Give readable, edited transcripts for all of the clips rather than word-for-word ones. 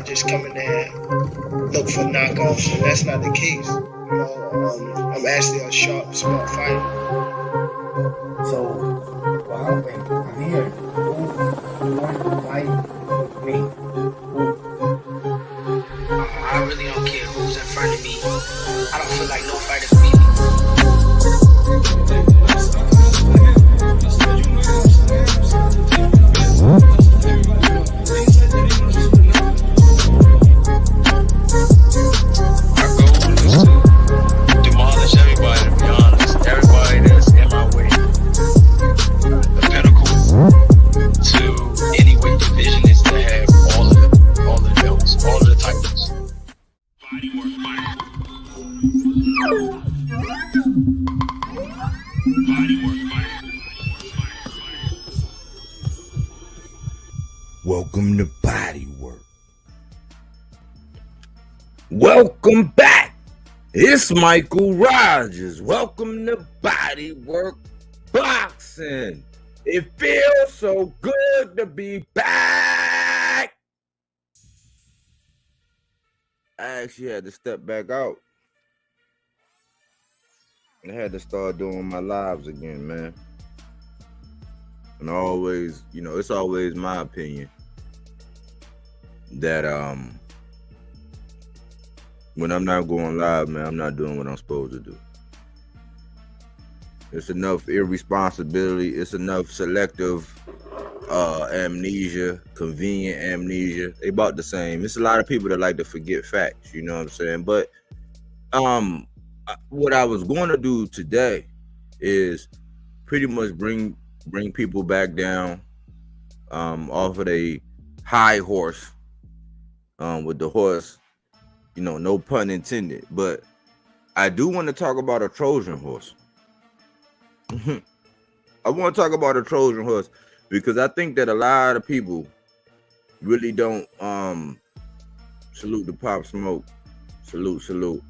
not just come in there and look for knockoffs, and that's not the case. You know, I'm actually a sharp, smart fighter. So, well, I'm here. Who wants to fight me? I really don't care who's in front of me. I don't feel like no fighters beat me. My goal is to demolish everybody, to be honest. Everybody that's in my way. The pinnacle to any weight division is to have all the belts, all of the titles. Body work, Welcome to Body Work. Welcome back. It's Michael Rogers. Welcome to Body Work Boxing. It feels so good to be back. I actually had to step back out. I had to start doing my lives again, man. And always, you know, it's always my opinion that when I'm not going live, man, I'm not doing what I'm supposed to do. It's enough irresponsibility. It's enough selective amnesia, convenient amnesia. They about the same. It's a lot of people that like to forget facts, you know what I'm saying? But what I was going to do today is pretty much bring people back down off of a high horse with the horse, you know, no pun intended. But I do want to talk about a Trojan horse. I want to talk about a Trojan horse because I think that a lot of people really don't salute the Pop Smoke. Salute.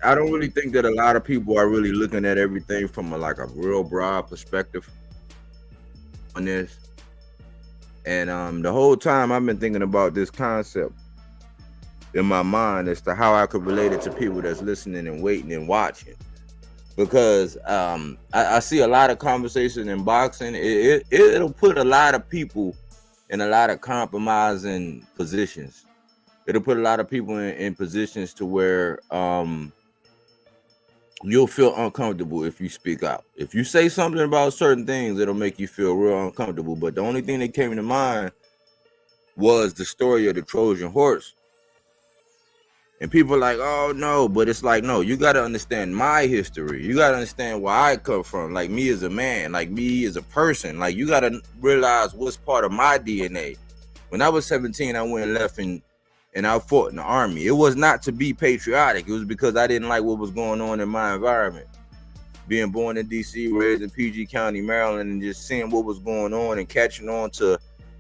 I don't really think that a lot of people are really looking at everything from a real broad perspective on this. And the whole time I've been thinking about this concept in my mind as to how I could relate it to people that's listening and waiting and watching. Because I see a lot of conversation in boxing. It'll put a lot of people in a lot of compromising positions. It'll put a lot of people in positions to where you'll feel uncomfortable if you speak out. If you say something about certain things, it'll make you feel real uncomfortable. But the only thing that came to mind was the story of the Trojan horse. And people are like, oh no, but it's like, no, you got to understand my history. You got to understand where I come from, like me as a man, like me as a person. Like you got to realize what's part of my DNA. When I was 17, I went and left and I fought in the Army. It was not to be patriotic. It was because I didn't like what was going on in my environment. Being born in D.C., raised in PG County, Maryland, and just seeing what was going on and catching on to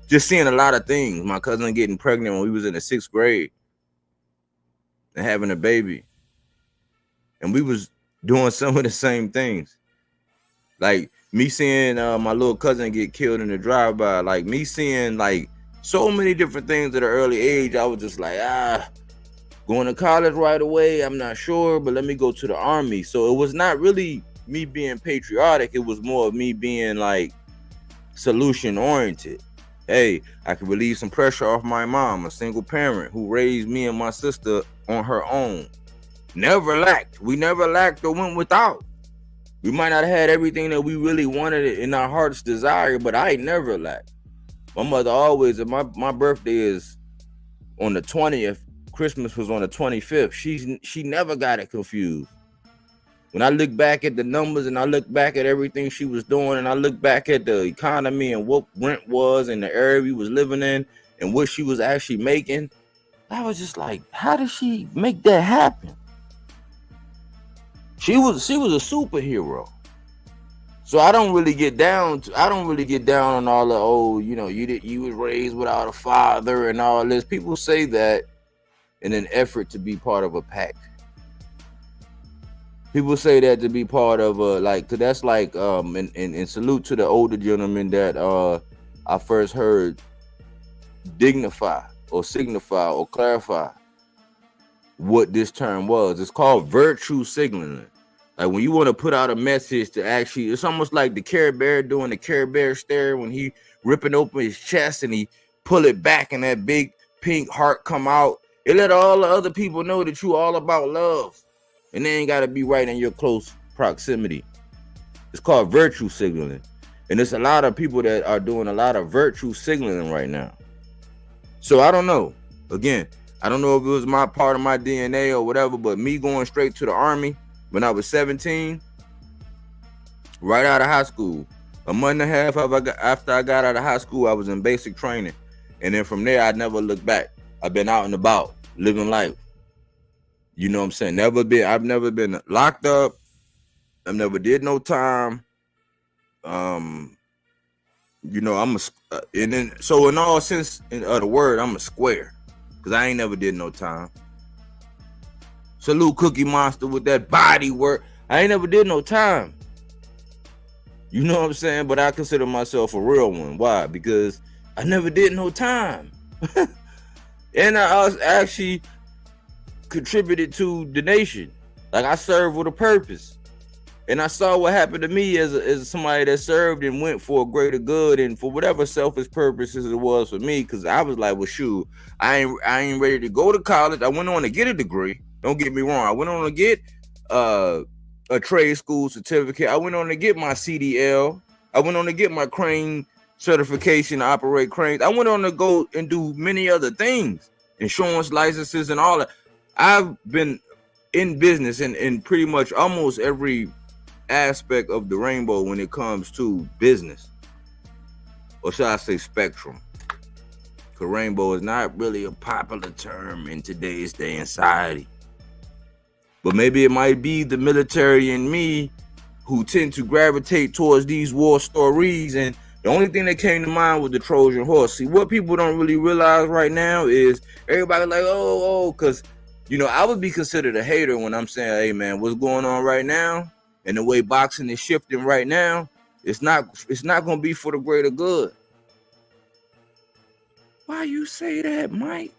just seeing a lot of things. My cousin getting pregnant when we was in the 6th grade. And having a baby, and we was doing some of the same things, like me seeing my little cousin get killed in the drive-by, like me seeing like so many different things at an early age. I was just like, going to college right away, I'm not sure, but let me go to the Army. So it was not really me being patriotic, it was more of me being like solution oriented. Hey, I can relieve some pressure off my mom, a single parent who raised me and my sister on her own. Never lacked. We never lacked or went without. We might not have had everything that we really wanted in our heart's desire, but I never lacked. My mother always, and my birthday is on the 20th. Christmas was on the 25th. She never got it confused. When I look back at the numbers and I look back at everything she was doing and I look back at the economy and what rent was and the area we was living in and what she was actually making, I was just like, how did she make that happen? She was a superhero. So I don't really get down on all the, you was raised without a father and all this. People say that in an effort to be part of a pack. People say that to be part of cause that's like and salute to the older gentleman that I first heard dignify or signify or clarify what this term was. It's called virtue signaling. Like when you want to put out a message to actually, it's almost like the Care Bear doing the Care Bear stare when he ripping open his chest and he pull it back and that big pink heart come out. It let all the other people know that you all about love. And they ain't got to be right in your close proximity. It's called virtue signaling. And there's a lot of people that are doing a lot of virtue signaling right now. So I don't know. Again, I don't know if it was my part of my DNA or whatever, but me going straight to the Army when I was 17, right out of high school, a month and a half after I got out of high school, I was in basic training. And then from there, I never looked back. I've been out and about, living life. You know what I'm saying? I've never been locked up. I've never did no time. You know, and then, so in all sense of the word, I'm a square. Because I ain't never did no time. Salute Cookie Monster with that body work. I ain't never did no time. You know what I'm saying? But I consider myself a real one. Why? Because I never did no time. And I actually contributed to the nation. Like I served with a purpose. And I saw what happened to me as somebody that served and went for a greater good and for whatever selfish purposes it was for me. Because I was like, well, shoot, I ain't ready to go to college. I went on to get a degree. Don't get me wrong. I went on to get a trade school certificate. I went on to get my CDL. I went on to get my crane certification to operate cranes. I went on to go and do many other things, insurance licenses and all that. I've been in business in pretty much almost every aspect of the rainbow when it comes to business, or should I say spectrum, because rainbow is not really a popular term in today's day and society. But maybe it might be the military and me who tend to gravitate towards these war stories. And the only thing that came to mind was the Trojan horse. See, what people don't really realize right now is everybody like, oh, because, you know, I would be considered a hater when I'm saying, hey, man, what's going on right now? And the way boxing is shifting right now, it's not going to be for the greater good. Why you say that, Mike?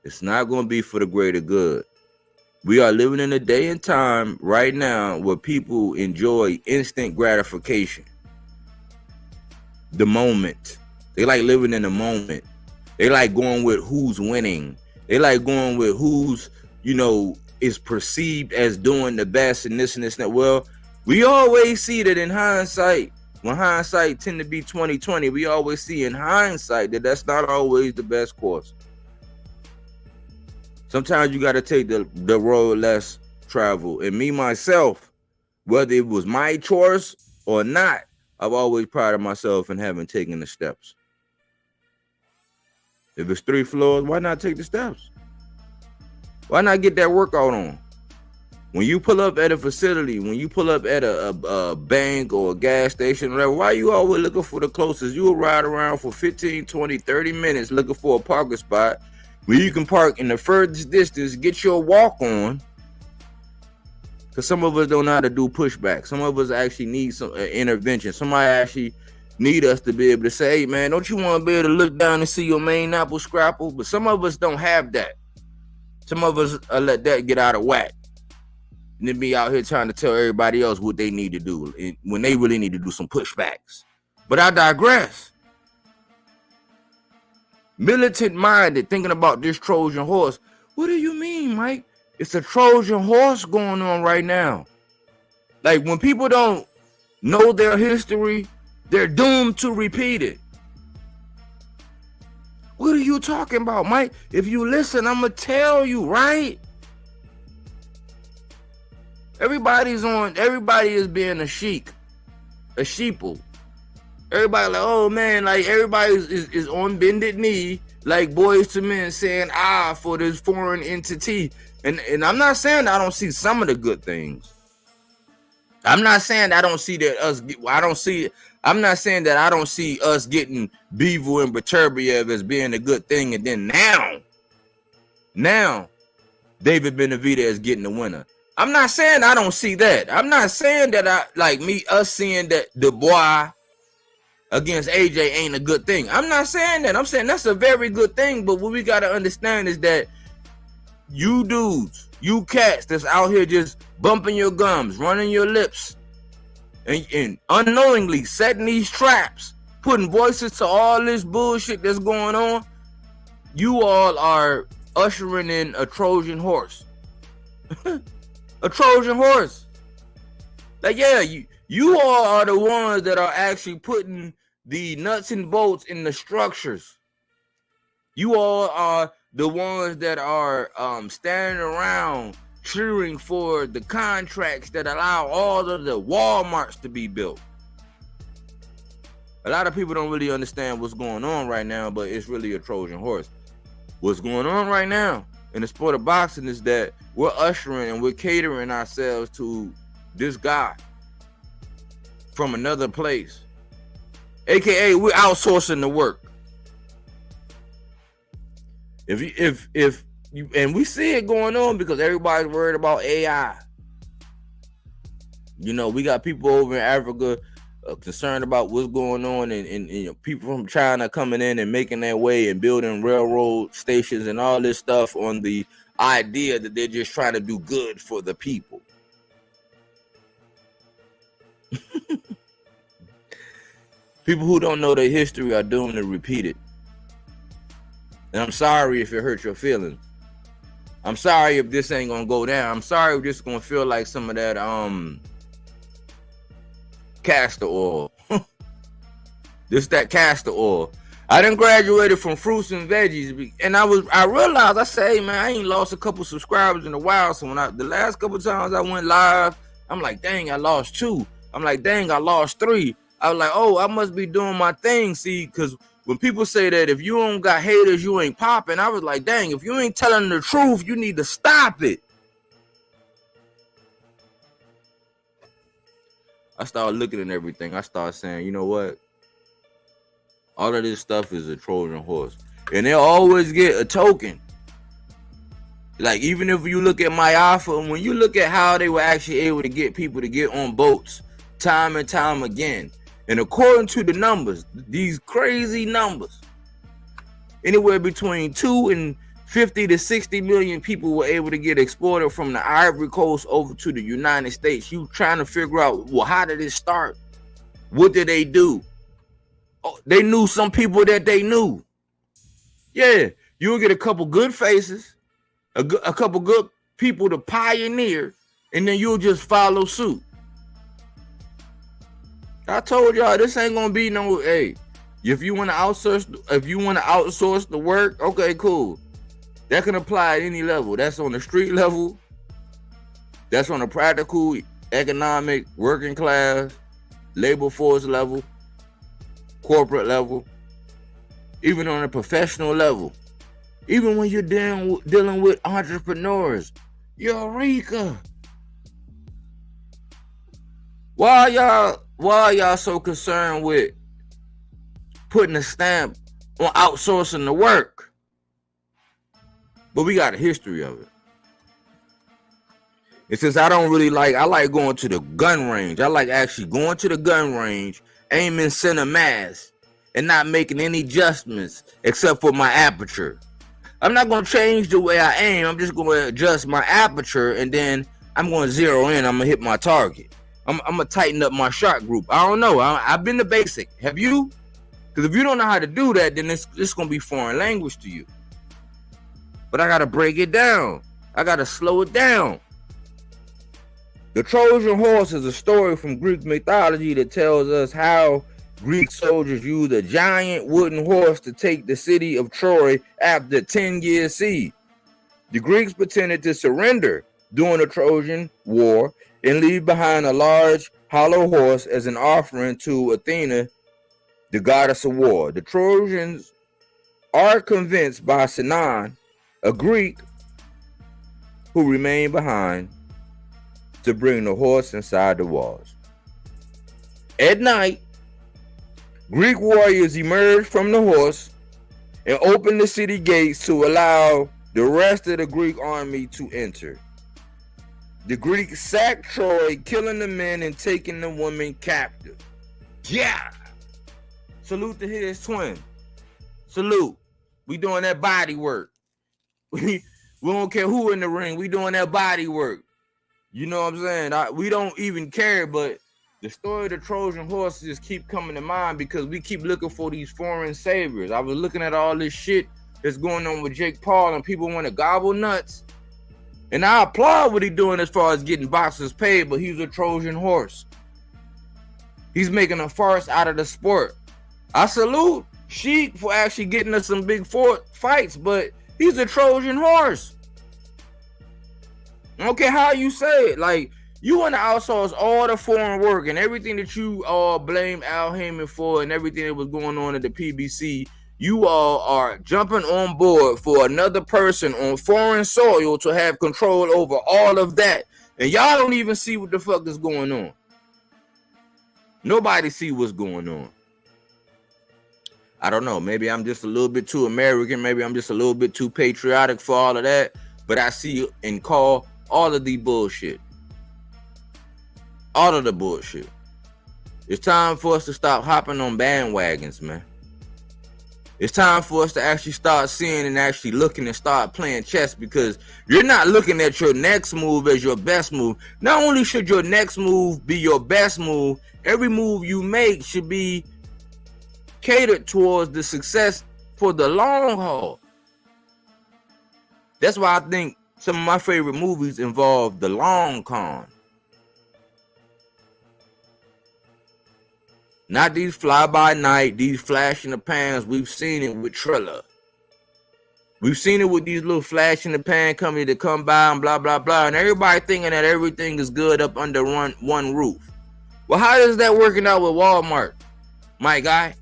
It's not going to be for the greater good. We are living in a day and time right now where people enjoy instant gratification. The moment. They like living in the moment. They like going with who's winning. They like going with who's, you know, is perceived as doing the best and this and this and that. Well, we always see that in hindsight, when hindsight tend to be 20/20, we always see in hindsight that that's not always the best course. Sometimes you got to take the road less traveled. And me, myself, whether it was my choice or not, I've always prided myself in having taken the steps. If it's 3 floors, why not take the steps? Why not get that workout on? When you pull up at a facility, when you pull up at a bank or a gas station, whatever, why you always looking for the closest? You will ride around for 15, 20, 30 minutes looking for a parking spot where you can park in the furthest distance, get your walk on. Because some of us don't know how to do pushback. Some of us actually need some intervention. Somebody actually need us to be able to say, hey, man, don't you want to be able to look down and see your main apple scrapple? But some of us don't have that. Some of us let that get out of whack. And then be out here trying to tell everybody else what they need to do when they really need to do some pushbacks. But I digress. Militant minded, thinking about this Trojan horse. What do you mean, Mike? It's a Trojan horse going on right now. Like when people don't know their history, they're doomed to repeat it. What are you talking about, Mike? If you listen, I'm going to tell you, right? Everybody is being a sheeple. Everybody like, oh man, like everybody is on bended knee, like Boys to Men saying, for this foreign entity. And I'm not saying I don't see some of the good things. I'm not saying I don't see that I'm not saying that I don't see us getting Bivol and Beterbiev as being a good thing. And then now David Benavidez is getting the winner. I'm not saying I don't see that. I'm not saying that us seeing that Dubois against AJ ain't a good thing. I'm not saying that. I'm saying that's a very good thing. But what we got to understand is that you dudes, you cats that's out here just bumping your gums, running your lips, and unknowingly setting these traps, putting voices to all this bullshit that's going on, you all are ushering in a Trojan horse. A Trojan horse. Like, yeah, you all are the ones that are actually putting the nuts and bolts in the structures. You all are the ones that are standing around cheering for the contracts that allow all of the Walmarts to be built. A lot of people don't really understand what's going on right now, but it's really a Trojan horse. What's going on right now in the sport of boxing is that we're ushering and we're catering ourselves to this guy from another place. AKA, we're outsourcing the work. If you, and we see it going on because everybody's worried about AI. You know, we got people over in Africa concerned about what's going on, and you know, people from China coming in and making their way and building railroad stations and all this stuff on the idea that they're just trying to do good for the people. People who don't know their history are doomed to repeat it. And I'm sorry if it hurt your feelings. I'm sorry if this ain't gonna go down. I'm sorry if this is gonna feel like some of that castor oil. That castor oil. I done graduated from fruits and veggies, and I realized, I say, hey, man, I ain't lost a couple subscribers in a while. So when the last couple times I went live, I'm like, dang, I lost 2. I'm like, dang, I lost 3. I was like, oh, I must be doing my thing. See, because when people say that if you don't got haters, you ain't popping, I was like, dang, if you ain't telling the truth, you need to stop it. I started looking at everything. I started saying, you know what? All of this stuff is a Trojan horse. And they'll always get a token. Like, even if you look at my offer, and when you look at how they were actually able to get people to get on boats time and time again, and according to the numbers, these crazy numbers, anywhere between 2 and 50 to 60 million people were able to get exported from the Ivory Coast over to the United States. You trying to figure out, well, how did it start? What did they do? Oh, they knew some people that they knew. Yeah, you'll get a couple good faces, a couple good people to pioneer, and then you'll just follow suit. I told y'all this ain't gonna be no, hey, if you want to outsource the work, okay, cool. That can apply at any level. That's on the street level. That's on the practical, economic, working class, labor force level, corporate level, even on a professional level. Even when you're dealing with entrepreneurs. Eureka! Why are y'all so concerned with putting a stamp on outsourcing the work? But we got a history of it. And since I like going to the gun range. I like actually going to the gun range, aiming center mass, and not making any adjustments except for my aperture. I'm not going to change the way I aim. I'm just going to adjust my aperture, and then I'm going to zero in. I'm going to hit my target. I'm going to tighten up my shot group. I don't know. I've been the basic. Have you? Because if you don't know how to do that, then it's going to be foreign language to you. But I got to break it down. I got to slow it down. The Trojan horse is a story from Greek mythology that tells us how Greek soldiers used a giant wooden horse to take the city of Troy after a 10-year siege. The Greeks pretended to surrender during the Trojan War and leave behind a large hollow horse as an offering to Athena, the goddess of war. The Trojans are convinced by Sinon, a Greek who remained behind, to bring the horse inside the walls. At night, Greek warriors emerged from the horse and opened the city gates to allow the rest of the Greek army to enter. The Greeks sacked Troy, killing the men and taking the women captive. Yeah! Salute to his twin. Salute. We doing that body work. We don't care who in the ring. We doing that body work. You know what I'm saying? We don't even care, but the story of the Trojan horse just keep coming to mind because we keep looking for these foreign saviors. I was looking at all this shit that's going on with Jake Paul and people want to gobble nuts. And I applaud what he's doing as far as getting boxers paid, but he's a Trojan horse. He's making a farce out of the sport. I salute Sheik for actually getting us some big fights, but he's a Trojan horse. I don't care how you say it. Like, you want to outsource all the foreign work and everything that you all blame Al Heyman for and everything that was going on at the PBC. You all are jumping on board for another person on foreign soil to have control over all of that. And y'all don't even see what the fuck is going on. Nobody see what's going on. I don't know. Maybe I'm just a little bit too American. Maybe I'm just a little bit too patriotic for all of that. But I see and call all of the bullshit. All of the bullshit. It's time for us to stop hopping on bandwagons, man. It's time for us to actually start seeing and actually looking and start playing chess, because you're not looking at your next move as your best move. Not only should your next move be your best move, every move you make should be catered towards the success for the long haul. That's why I think some of my favorite movies involve the long con. Not these fly-by-night, these flash in the pans. We've seen it with Triller. We've seen it with these little flash in the pan companies that come by and blah, blah, blah. And everybody thinking that everything is good up under one roof. Well, how is that working out with Walmart, my guy?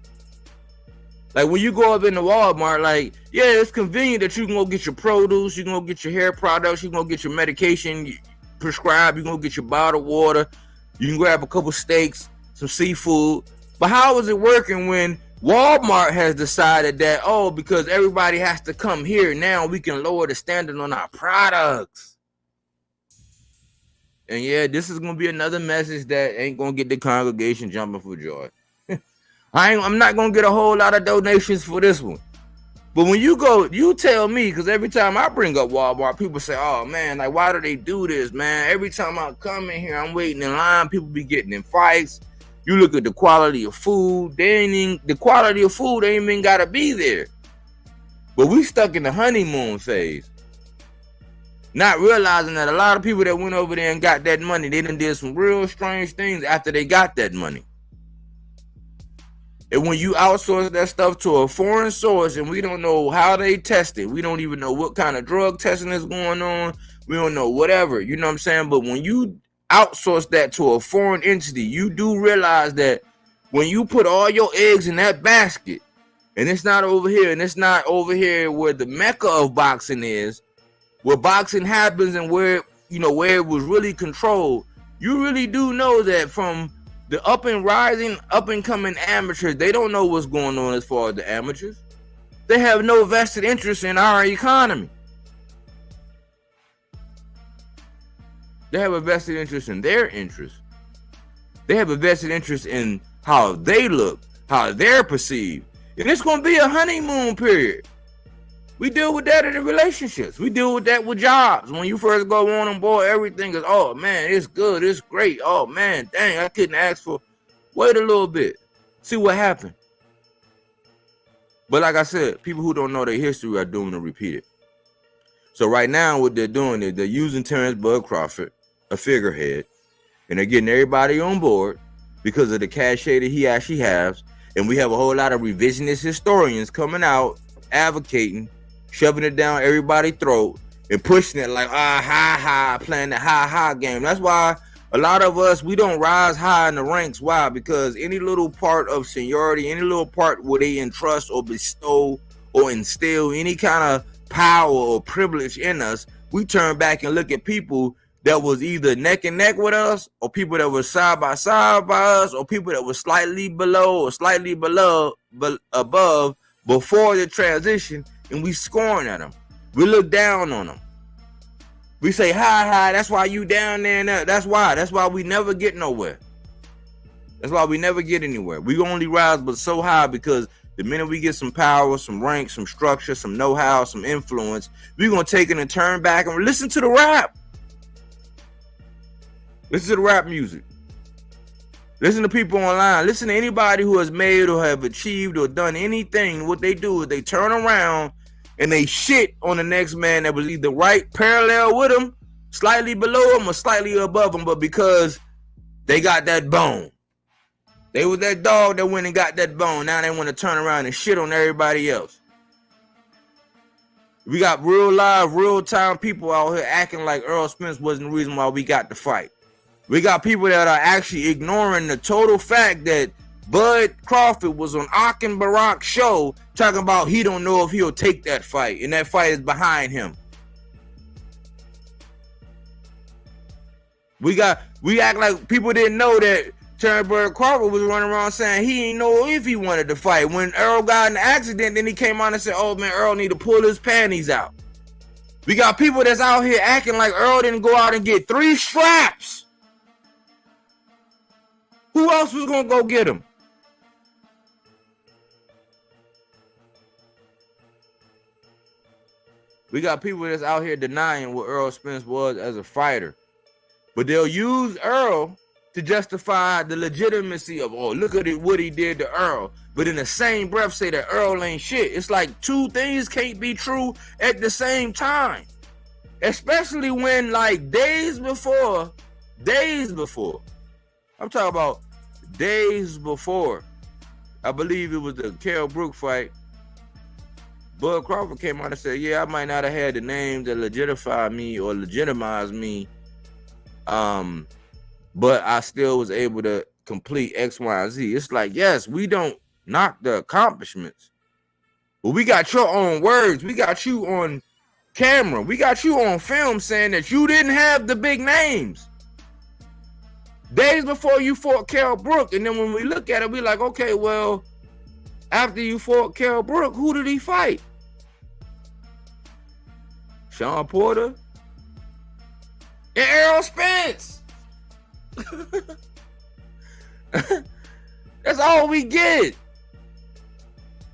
Like, when you go up into Walmart, like, yeah, it's convenient that you can go get your produce, you can go get your hair products, you can go get your medication prescribed, you can go get your bottled water, you can grab a couple steaks, some seafood. But how is it working when Walmart has decided that, oh, because everybody has to come here, now we can lower the standard on our products? And yeah, this is going to be another message that ain't going to get the congregation jumping for joy. I'm not going to get a whole lot of donations for this one. But when you go, you tell me, because every time I bring up Walmart, people say, oh, man, like, why do they do this, man? Every time I come in here, I'm waiting in line. People be getting in fights. You look at the quality of food. The quality of food ain't even got to be there. But we stuck in the honeymoon phase. Not realizing that a lot of people that went over there and got that money, they done did some real strange things after they got that money. And when you outsource that stuff to a foreign source and we don't know how they test it, we don't even know what kind of drug testing is going on, we don't know whatever, you know what I'm saying? But when you outsource that to a foreign entity, you do realize that when you put all your eggs in that basket, and it's not over here, and it's not over here where the mecca of boxing is, where boxing happens and where, you know, where it was really controlled, you really do know that from the up and coming amateurs, they don't know what's going on as far as the amateurs. They have no vested interest in our economy. They have a vested interest in their interests. They have a vested interest in how they look, how they're perceived. And it's going to be a honeymoon period. We deal with that in the relationships. We deal with that with jobs. When you first go on board, everything is, oh, man, it's good, it's great. Oh, man, dang, I couldn't ask for. Wait a little bit. See what happened. But like I said, people who don't know their history are doomed to repeat it. So right now, what they're doing is they're using Terrence Bud Crawford, a figurehead, and they're getting everybody on board because of the cachet that he actually has. And we have a whole lot of revisionist historians coming out, advocating, shoving it down everybody's throat and pushing it like, playing the ha game. That's why a lot of us, we don't rise high in the ranks. Why? Because any little part of seniority, any little part where they entrust or bestow or instill any kind of power or privilege in us, we turn back and look at people that was either neck and neck with us, or people that were side by side by us, or people that were slightly below or slightly above before the transition, and we scoring at them. We look down on them. We say, hi, that's why you down there. That's why we never get nowhere. That's why we never get anywhere. We only rise but so high, because the minute we get some power, some rank, some structure, some know-how, some influence, we're going to take it and turn back and listen to the rap. Listen to the rap music. Listen to people online. Listen to anybody who has made or have achieved or done anything. What they do is they turn around and they shit on the next man that was either right parallel with them, slightly below them, or slightly above them, but because they got that bone. They was that dog that went and got that bone. Now they want to turn around and shit on everybody else. We got real live, real time people out here acting like Earl Spence wasn't the reason why we got the fight. We got people that are actually ignoring the total fact that Bud Crawford was on Akin Barak's show talking about he don't know if he'll take that fight, and that fight is behind him. We act like people didn't know that Bud Crawford was running around saying he didn't know if he wanted to fight. When Earl got in an accident, then he came out and said, oh man, Earl need to pull his panties out. We got people that's out here acting like Earl didn't go out and get 3 straps. Who else was going to go get him? We got people that's out here denying what Earl Spence was as a fighter. But they'll use Earl to justify the legitimacy of, oh, look at it, what he did to Earl. But in the same breath say that Earl ain't shit. It's like two things can't be true at the same time. Especially when, like, days before, I'm talking about days before, I believe it was the Kell Brook fight, Bud Crawford came out and said, yeah, I might not have had the name to legitimize me, but I still was able to complete X, Y, and Z. It's like, yes, we don't knock the accomplishments, but we got your own words. We got you on camera. We got you on film saying that you didn't have the big names days before you fought Kell Brook. And then when we look at it, we like, okay, well, after you fought Kell Brook, who did he fight? Sean Porter and Errol Spence. That's all we get.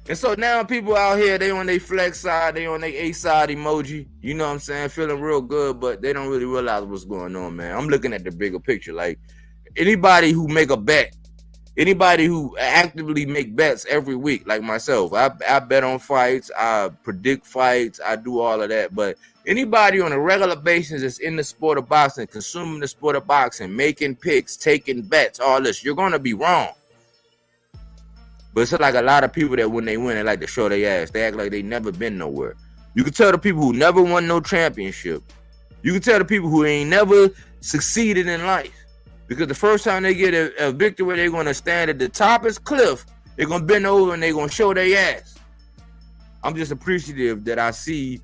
And so now people out here, they on their flex side, they on their A side emoji, you know what I'm saying, feeling real good, but they don't really realize what's going on, man. I'm looking at the bigger picture. Like, anybody who make a bet, anybody who actively make bets every week, like myself, I bet on fights, I predict fights, I do all of that. But anybody on a regular basis that's in the sport of boxing, consuming the sport of boxing, making picks, taking bets, all this, you're going to be wrong. But it's like a lot of people that when they win, they like to show their ass. They act like they never been nowhere. You can tell the people who never won no championship. You can tell the people who ain't never succeeded in life. Because the first time they get a victory, they're going to stand at the top of this cliff. They're going to bend over and they're going to show their ass. I'm just appreciative that I see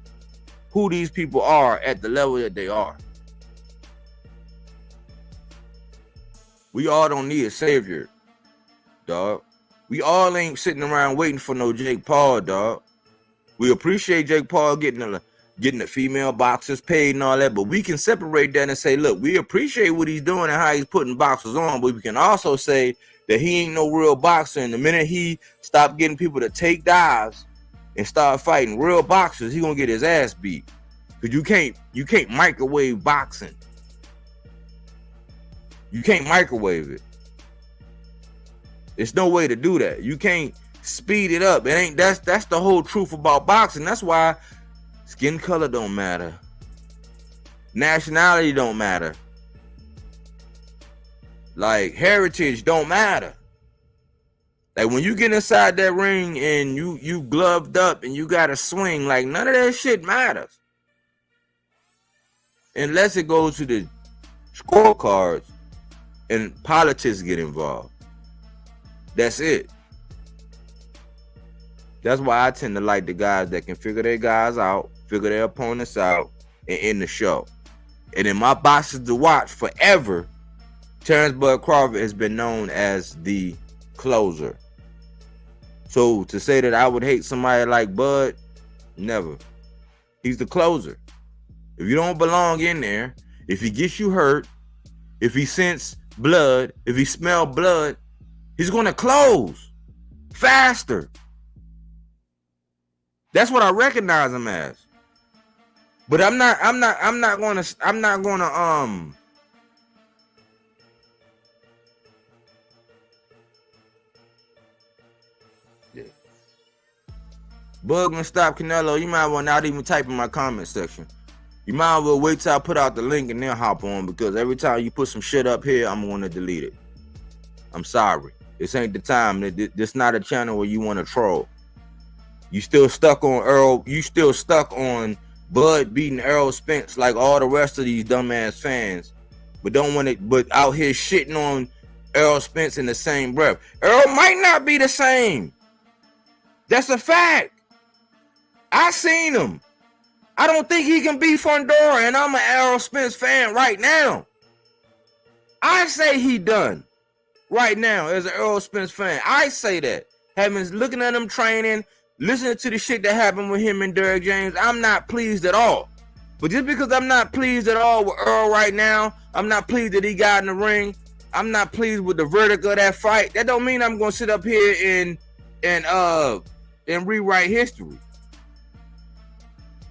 who these people are at the level that they are. We all don't need a savior, dog. We all ain't sitting around waiting for no Jake Paul, dog. We appreciate Jake Paul getting the female boxers paid and all that, but we can separate that and say, look, we appreciate what he's doing and how he's putting boxers on, but we can also say that he ain't no real boxer. And the minute he stopped getting people to take dives and start fighting real boxers, he gonna get his ass beat. Because you can't microwave boxing. You can't microwave it. There's no way to do that. You can't speed it up. That's the whole truth about boxing. That's why skin color don't matter. Nationality don't matter. Like, heritage don't matter. Like, when you get inside that ring and you gloved up and you got a swing, like, none of that shit matters. Unless it goes to the scorecards and politics get involved. That's it. That's why I tend to like the guys that can figure their guys out, figure their opponents out, and end the show. And in my boxes to watch forever, Terrence Bud Crawford has been known as the closer. So to say that I would hate somebody like Bud, never. He's the closer. If you don't belong in there, if he gets you hurt, if he sense blood, if he smell blood, He's going to close faster. That's what I recognize him as. But I'm not going to Bug and stop Canelo. You might well not even type in my comment section. You might as well wait till I put out the link and then hop on, because every time you put some shit up here, I'm going to delete it. I'm sorry. This ain't the time. This not a channel where you want to troll. You still stuck on Earl. You still stuck on Bud beating Errol Spence like all the rest of these dumbass fans. But don't want it. But out here shitting on Errol Spence in the same breath. Earl might not be the same. That's a fact. I seen him. I don't think he can beat Fundora, and I'm an Errol Spence fan right now. I say he done right now as an Errol Spence fan. I say that. Looking at him training, listening to the shit that happened with him and Derrick James, I'm not pleased at all. But just because I'm not pleased at all with Earl right now, I'm not pleased that he got in the ring, I'm not pleased with the verdict of that fight, that don't mean I'm going to sit up here and rewrite history.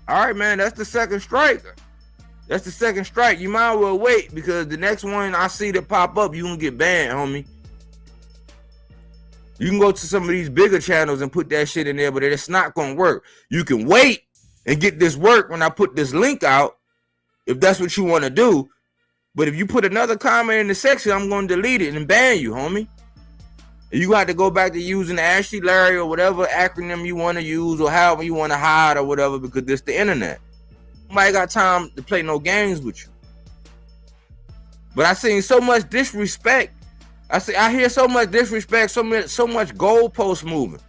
All right, man, that's the second strike. That's the second strike. You might as well wait, because the next one I see that pop up, you gonna get banned, homie. You can go to some of these bigger channels and put that shit in there, but it's not gonna work. You can wait and get this work when I put this link out, if that's what you want to do. But if you put another comment in the section, I'm gonna delete it and ban you, homie. You got to go back to using the Ashley Larry or whatever acronym you want to use, or however you want to hide or whatever, because this the internet. Nobody got time to play no games with you. But I seen so much disrespect. I hear so much disrespect, so much goalpost moving.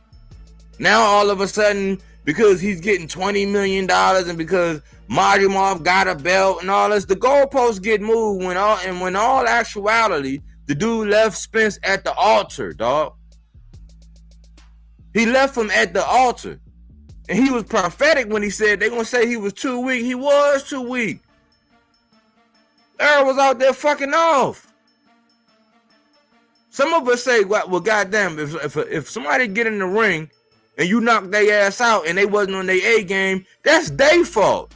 Now all of a sudden, because he's getting $20 million and because Majimov got a belt and all this, the goalposts get moved when all actuality, the dude left Spence at the altar, dog. He left him at the altar. And he was prophetic when he said they're going to say he was too weak. He was too weak. Earl was out there fucking off. Some of us say, well, goddamn, if somebody get in the ring and you knock their ass out and they wasn't on their A game, that's their fault.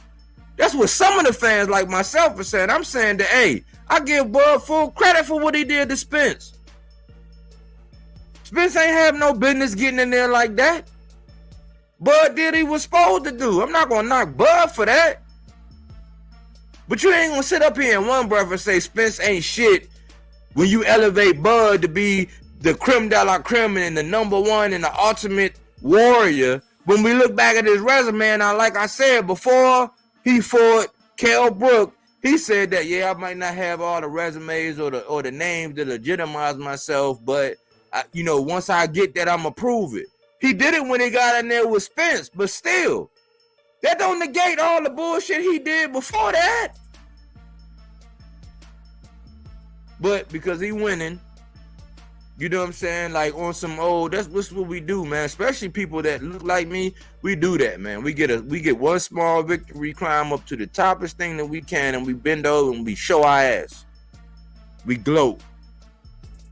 That's what some of the fans like myself are saying. I'm saying that, hey, I give Bud full credit for what he did to Spence. Spence ain't have no business getting in there like that. Bud did what he was supposed to do. I'm not going to knock Bud for that. But you ain't going to sit up here in one breath and say Spence ain't shit when you elevate Bud to be the creme de la creme and the number one and the ultimate warrior. When we look back at his resume, and like I said before, he fought Kell Brook. He said that, yeah, I might not have all the resumes or the names to legitimize myself, but once I get that, I'ma prove it. He did it when he got in there with Spence, but still, that don't negate all the bullshit he did before that. But because he winning, you know what I'm saying? Like on some that's what we do, man. Especially people that look like me, we do that, man. We get one small victory, climb up to the toppest thing that we can, and we bend over and we show our ass. We gloat.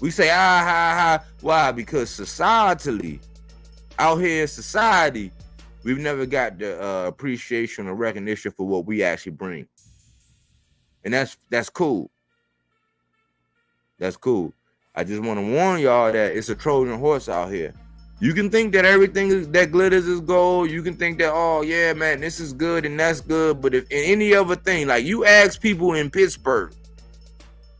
We say, why? Because societally, out here in society, we've never got the appreciation or recognition for what we actually bring. And that's cool. That's cool. I just want to warn y'all that it's a Trojan horse out here. You can think that everything that glitters is gold. You can think that, oh yeah, man, this is good and that's good. But if in any other thing, like you ask people in Pittsburgh,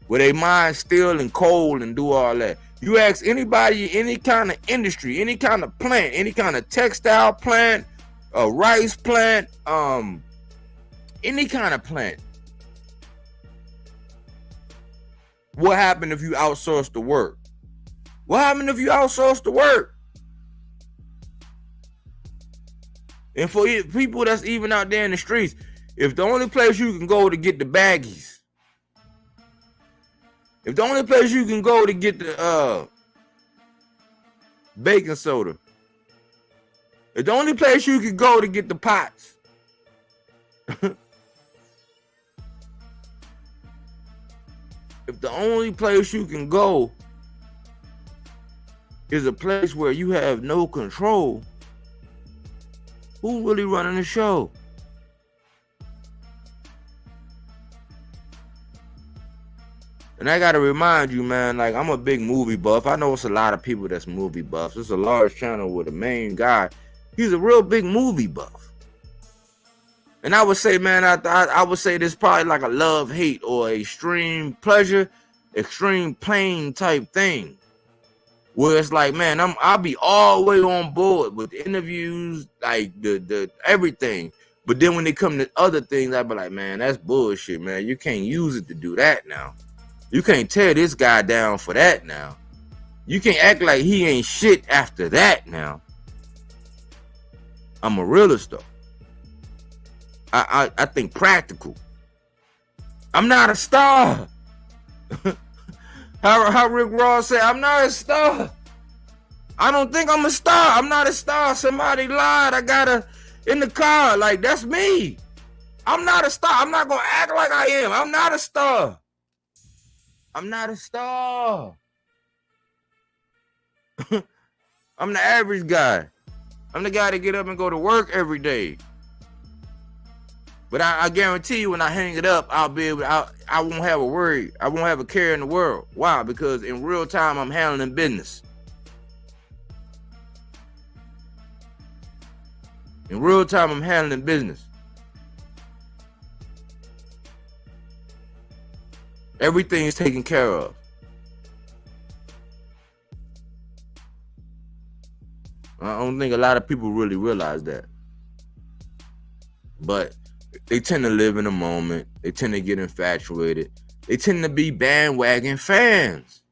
where they mine steel and coal and do all that. You ask anybody, any kind of industry, any kind of plant, any kind of textile plant, a rice plant, any kind of plant. What happened if you outsource the work? What happened if you outsource the work? And for people that's even out there in the streets, if the only place you can go to get the baggies, if the only place you can go to get the baking soda, if the only place you can go to get the pots, if the only place you can go is a place where you have no control, who's really running the show? And I gotta remind you, man, like, I'm a big movie buff. I know it's a lot of people that's movie buffs. It's a large channel with a main guy. He's a real big movie buff. And I would say, man, I would say this probably like a love-hate or extreme pleasure, extreme pain type thing. Where it's like, man, I'll be all the way on board with the interviews, like the everything. But then when they come to other things, I'll be like, man, that's bullshit, man. You can't use it to do that now. You can't tear this guy down for that now. You can't act like he ain't shit after that now. I'm a realist though. I think practical. I'm not a star. How Rick Ross said, I'm not a star. I don't think I'm a star. I'm not a star. Somebody lied. I got a in the car. Like, that's me. I'm not a star. I'm not going to act like I am. I'm not a star. I'm not a star. I'm the average guy. I'm the guy that get up and go to work every day. But I guarantee you, when I hang it up, I'll be able. I won't have a worry. I won't have a care in the world. Why? Because in real time, I'm handling business. In real time, I'm handling business. Everything is taken care of. I don't think a lot of people really realize that. But they tend to live in a moment. They tend to get infatuated. They tend to be bandwagon fans.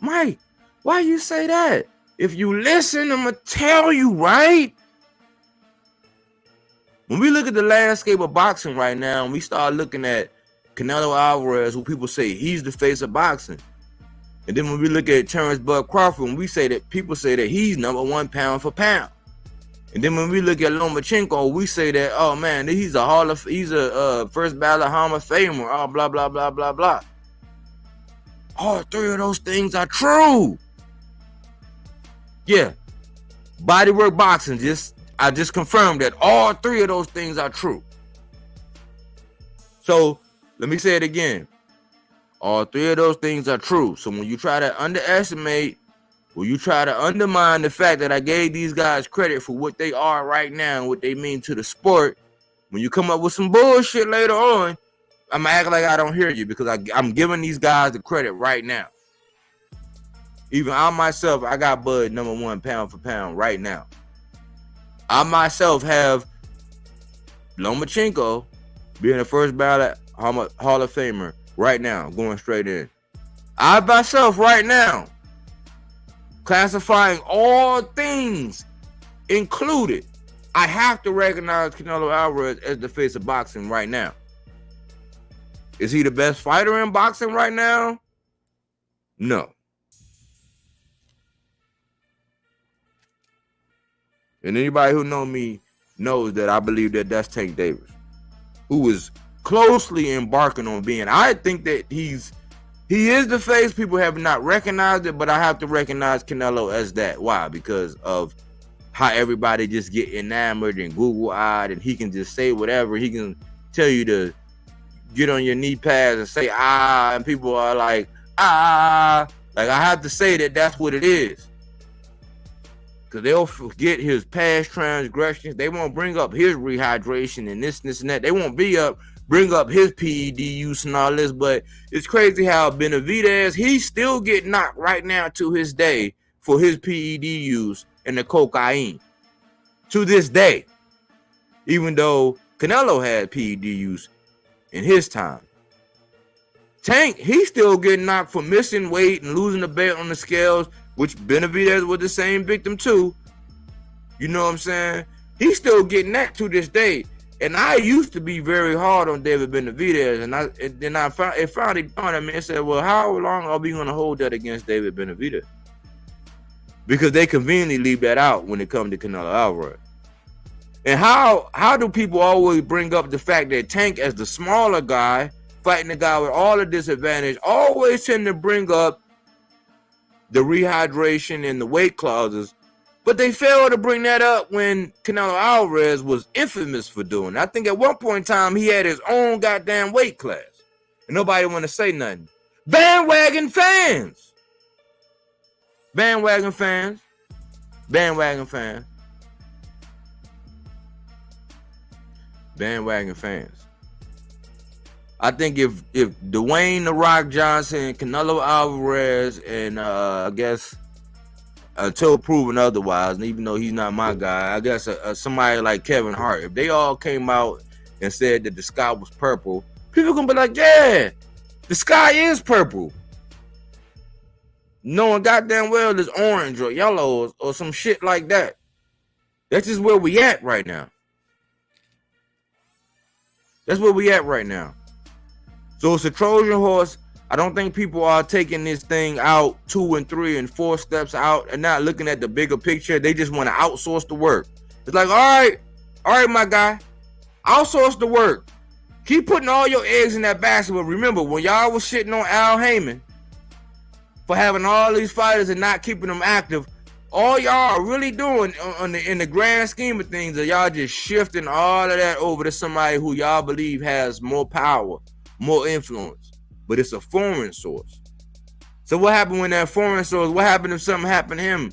Mike, why you say that? If you listen, I'm going to tell you, right? When we look at the landscape of boxing right now, and we start looking at Canelo Alvarez, who people say he's the face of boxing. And then when we look at Terrence Bud Crawford, and we say that people say that he's number one pound for pound. And then when we look at Lomachenko, we say that, oh man, he's a first ballot Hall of Famer, oh blah blah blah blah blah. All three of those things are true. Yeah, bodywork boxing. I just confirmed that all three of those things are true. So let me say it again. All three of those things are true. So when you try to underestimate, when you try to undermine the fact that I gave these guys credit for what they are right now and what they mean to the sport, when you come up with some bullshit later on, I'm gonna act like I don't hear you, because I'm giving these guys the credit right now. Even I myself, I got Bud number one pound for pound right now. I myself have Lomachenko being the first ballot Hall of Famer right now, going straight in. I myself right now, classifying all things included, I have to recognize Canelo Alvarez as the face of boxing right now. Is he the best fighter in boxing right now? No. And anybody who knows me knows that I believe that that's Tank Davis, who is closely embarking on being. I think that he is the face. People have not recognized it, but I have to recognize Canelo as that. Why? Because of how everybody just get enamored and Google-eyed, and he can just say whatever. He can tell you to get on your knee pads and say, ah, and people are like, ah. Like, I have to say that that's what it is. Because they'll forget his past transgressions. They won't bring up his rehydration and this, and that. They won't bring up his PED use and all this. But it's crazy how Benavidez, he's still getting knocked right now to his day for his PED use and the cocaine. To this day. Even though Canelo had PED use in his time. Tank, he's still getting knocked for missing weight and losing the bet on the scales, which Benavidez was the same victim too. You know what I'm saying? He's still getting that to this day. And I used to be very hard on David Benavidez, and then I finally dawned on me and said, well, how long are we going to hold that against David Benavidez? Because they conveniently leave that out when it comes to Canelo Alvarez. And how do people always bring up the fact that Tank, as the smaller guy, fighting the guy with all the disadvantage, always tend to bring up the rehydration and the weight clauses, but they failed to bring that up when Canelo Alvarez was infamous for doing it. I think at one point in time he had his own goddamn weight class, and nobody want to say nothing. Bandwagon fans, bandwagon fans, bandwagon fans, bandwagon fans. I think if Dwayne The Rock Johnson, Canelo Alvarez, and I guess until proven otherwise, and even though he's not my guy, I guess somebody like Kevin Hart, if they all came out and said that the sky was purple, people gonna be like, yeah, the sky is purple. Knowing goddamn well it's orange or yellow or some shit like that. That's just where we at right now. That's where we at right now. So it's a Trojan horse. I don't think people are taking this thing out 2 and 3 and 4 steps out and not looking at the bigger picture. They just want to outsource the work. It's like, all right, my guy, outsource the work. Keep putting all your eggs in that basket. But remember, when y'all was shitting on Al Heyman for having all these fighters and not keeping them active, all y'all are really doing in the grand scheme of things is y'all just shifting all of that over to somebody who y'all believe has more power, more influence, but it's a foreign source. So what happened when that foreign source, what happened if something happened to him?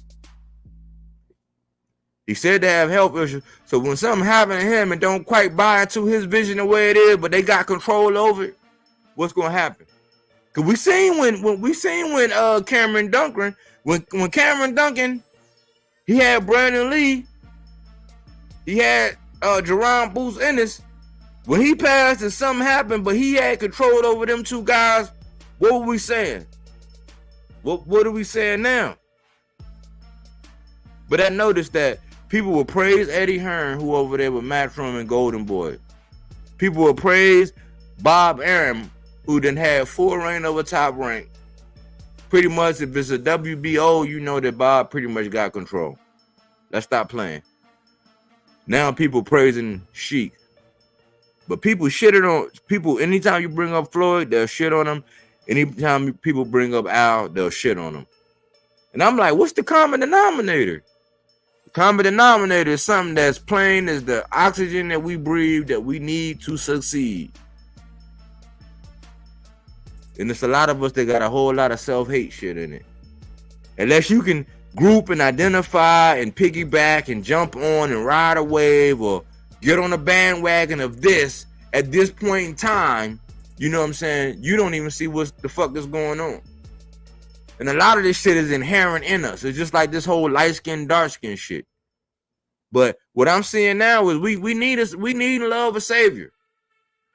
He said they have health issues. So when something happened to him and don't quite buy into his vision the way it is, but they got control over it, what's going to happen? Because we seen when Cameron Duncan, when Cameron Duncan, he had Brandon Lee, he had Jerome Boots Ennis. When he passed and something happened, but he had control over them two guys, what were we saying? What are we saying now? But I noticed that people will praise Eddie Hearn, who over there with Matchroom and Golden Boy. People will praise Bob Arum, who done had 4 reign over Top Rank. Pretty much, if it's a WBO, you know that Bob pretty much got control. Let's stop playing. Now people praising Sheik. But people shitted on people. Anytime you bring up Floyd, they'll shit on him. Anytime people bring up Al, they'll shit on him. And I'm like, what's the common denominator? The common denominator is something that's plain as the oxygen that we breathe that we need to succeed. And it's a lot of us that got a whole lot of self-hate shit in it. Unless you can group and identify and piggyback and jump on and ride a wave or get on the bandwagon of this at this point in time, you know what I'm saying? You don't even see what the fuck is going on. And a lot of this shit is inherent in us. It's just like this whole light skin, dark skin shit. But what I'm seeing now is we need love a savior.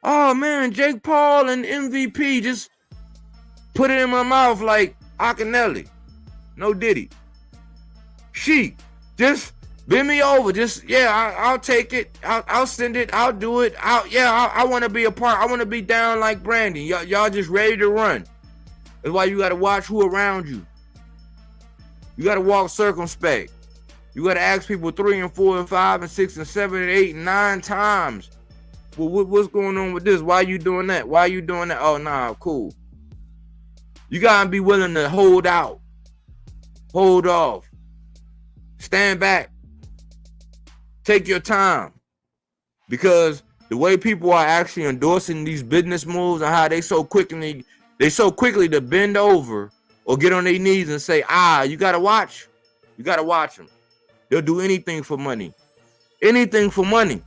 Oh man, Jake Paul and MVP just put it in my mouth like Akinelli. No Diddy. Sheik, just bend me over. Just, yeah, I'll take it. I'll send it. I'll do it. I want to be a part. I want to be down like Brandon. Y'all just ready to run. That's why you got to watch who around you. You got to walk circumspect. You got to ask people 3 and 4 and 5 and 6 and 7 and 8 and 9 times. Well, what's going on with this? Why you doing that? Why you doing that? Oh, nah, cool. You got to be willing to hold out. Hold off. Stand back. Take your time. Because the way people are actually endorsing these business moves and how they so quickly to bend over or get on their knees and say, you gotta watch. You gotta watch them. They'll do anything for money. Anything for money.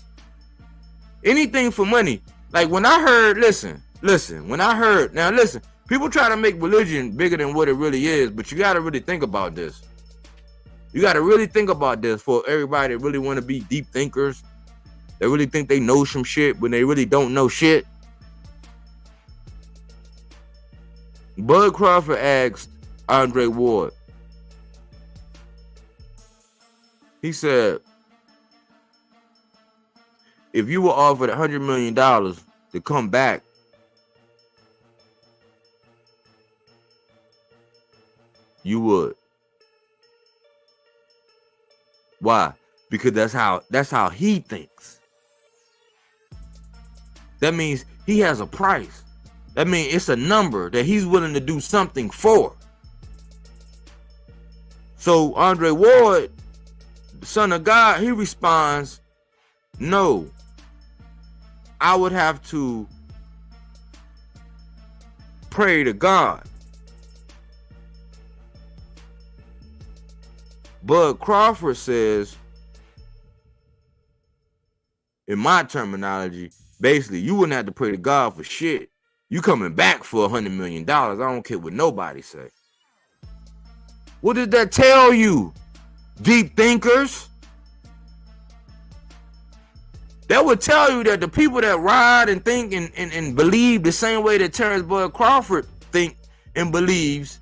Anything for money. Like when I heard, listen, people try to make religion bigger than what it really is, but you gotta really think about this. You got to really think about this for everybody that really want to be deep thinkers. They really think they know some shit when they really don't know shit. Bud Crawford asked Andre Ward. He said, if you were offered $100 million to come back, you would. Why? Because that's how he thinks. That means he has a price. That means it's a number that he's willing to do something for. So Andre Ward, son of God, he responds, no, I would have to pray to God. Bud Crawford says, in my terminology, basically, you wouldn't have to pray to God for shit. You coming back for $100 million. I don't care what nobody say. What did that tell you, deep thinkers? That would tell you that the people that ride and think and believe the same way that Terrence Bud Crawford think and believes,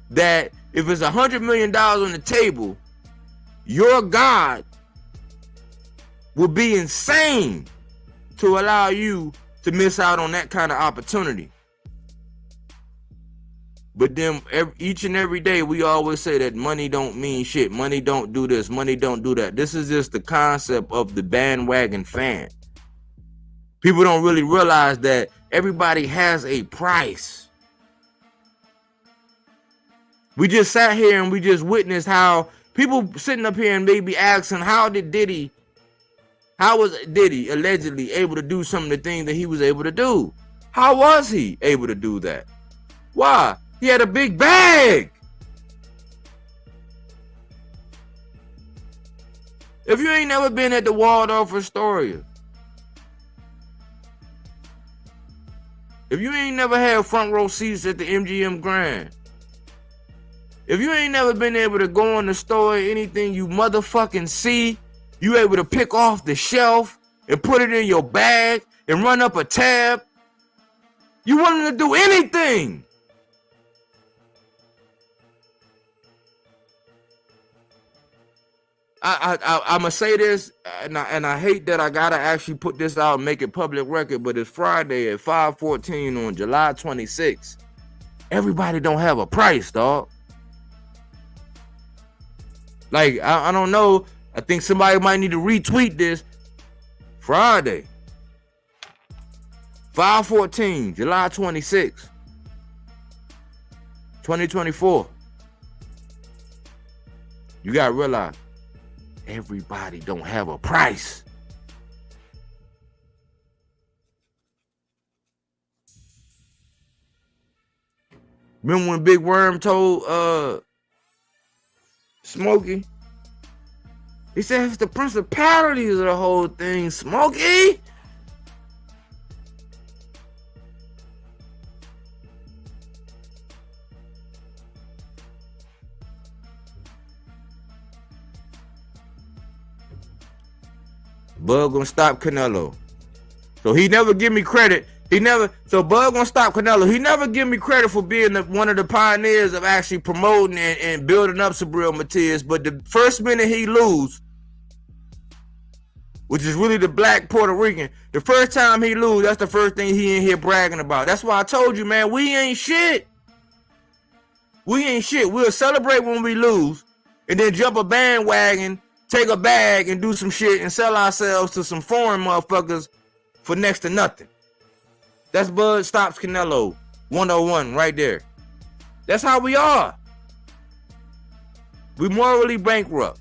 that if it's $100 million on the table, your God will be insane to allow you to miss out on that kind of opportunity. But then each and every day we always say that money don't mean shit. Money don't do this. Money don't do that. This is just the concept of the bandwagon fan. People don't really realize that everybody has a price. We just sat here and we just witnessed how people sitting up here and maybe asking, how was Diddy allegedly able to do some of the things that he was able to do? How was he able to do that? Why? He had a big bag. If you ain't never been at the Waldorf Astoria, if you ain't never had front row seats at the MGM Grand, if you ain't never been able to go in the store, anything you motherfucking see, you able to pick off the shelf and put it in your bag and run up a tab, you willing to do anything. I'm gonna say this, and I hate that I gotta actually put this out and make it public record, but it's Friday at 5:14 on July 26th. Everybody don't have a price, dog. Like, I don't know. I think somebody might need to retweet this. Friday, 5:14, July 26th, 2024. You gotta realize, everybody don't have a price. Remember when Big Worm told Smokey? He said, it's the principalities of the whole thing, Smokey. Bud gonna stop Canelo. So he never give me credit. So Bud gonna stop Canelo. He never give me credit for being one of the pioneers of actually promoting and building up Sabril Matias. But the first minute he lose, which is really the black Puerto Rican, the first time he lose, that's the first thing he in here bragging about. That's why I told you, man, we ain't shit. We ain't shit. We'll celebrate when we lose and then jump a bandwagon, take a bag and do some shit and sell ourselves to some foreign motherfuckers for next to nothing. That's Bud Stops Canelo 101 right there. That's how we are. We morally bankrupt.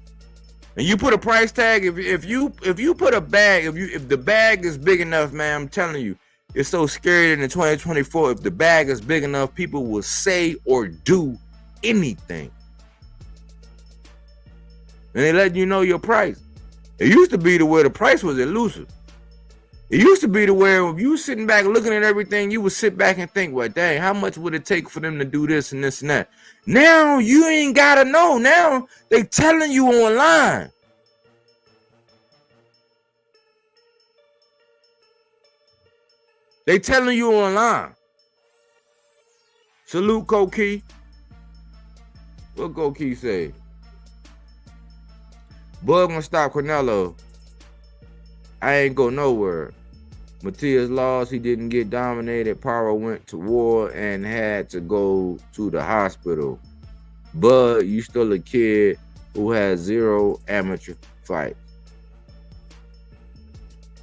And you put a price tag, if you put a bag, if the bag is big enough, man, I'm telling you, it's so scary that in 2024, if the bag is big enough, people will say or do anything. And they let you know your price. It used to be to where the price was elusive. It used to be to where if you were sitting back looking at everything, you would sit back and think, well, dang, how much would it take for them to do this and this and that? Now you ain't gotta know. Now they telling you online. They telling you online. Salute Koki. What Koki say? Bud gonna stop Canelo. I ain't go nowhere. Matias lost. He didn't get dominated. Power went to war and had to go to the hospital. Bud, you still a kid who has 0 amateur fights.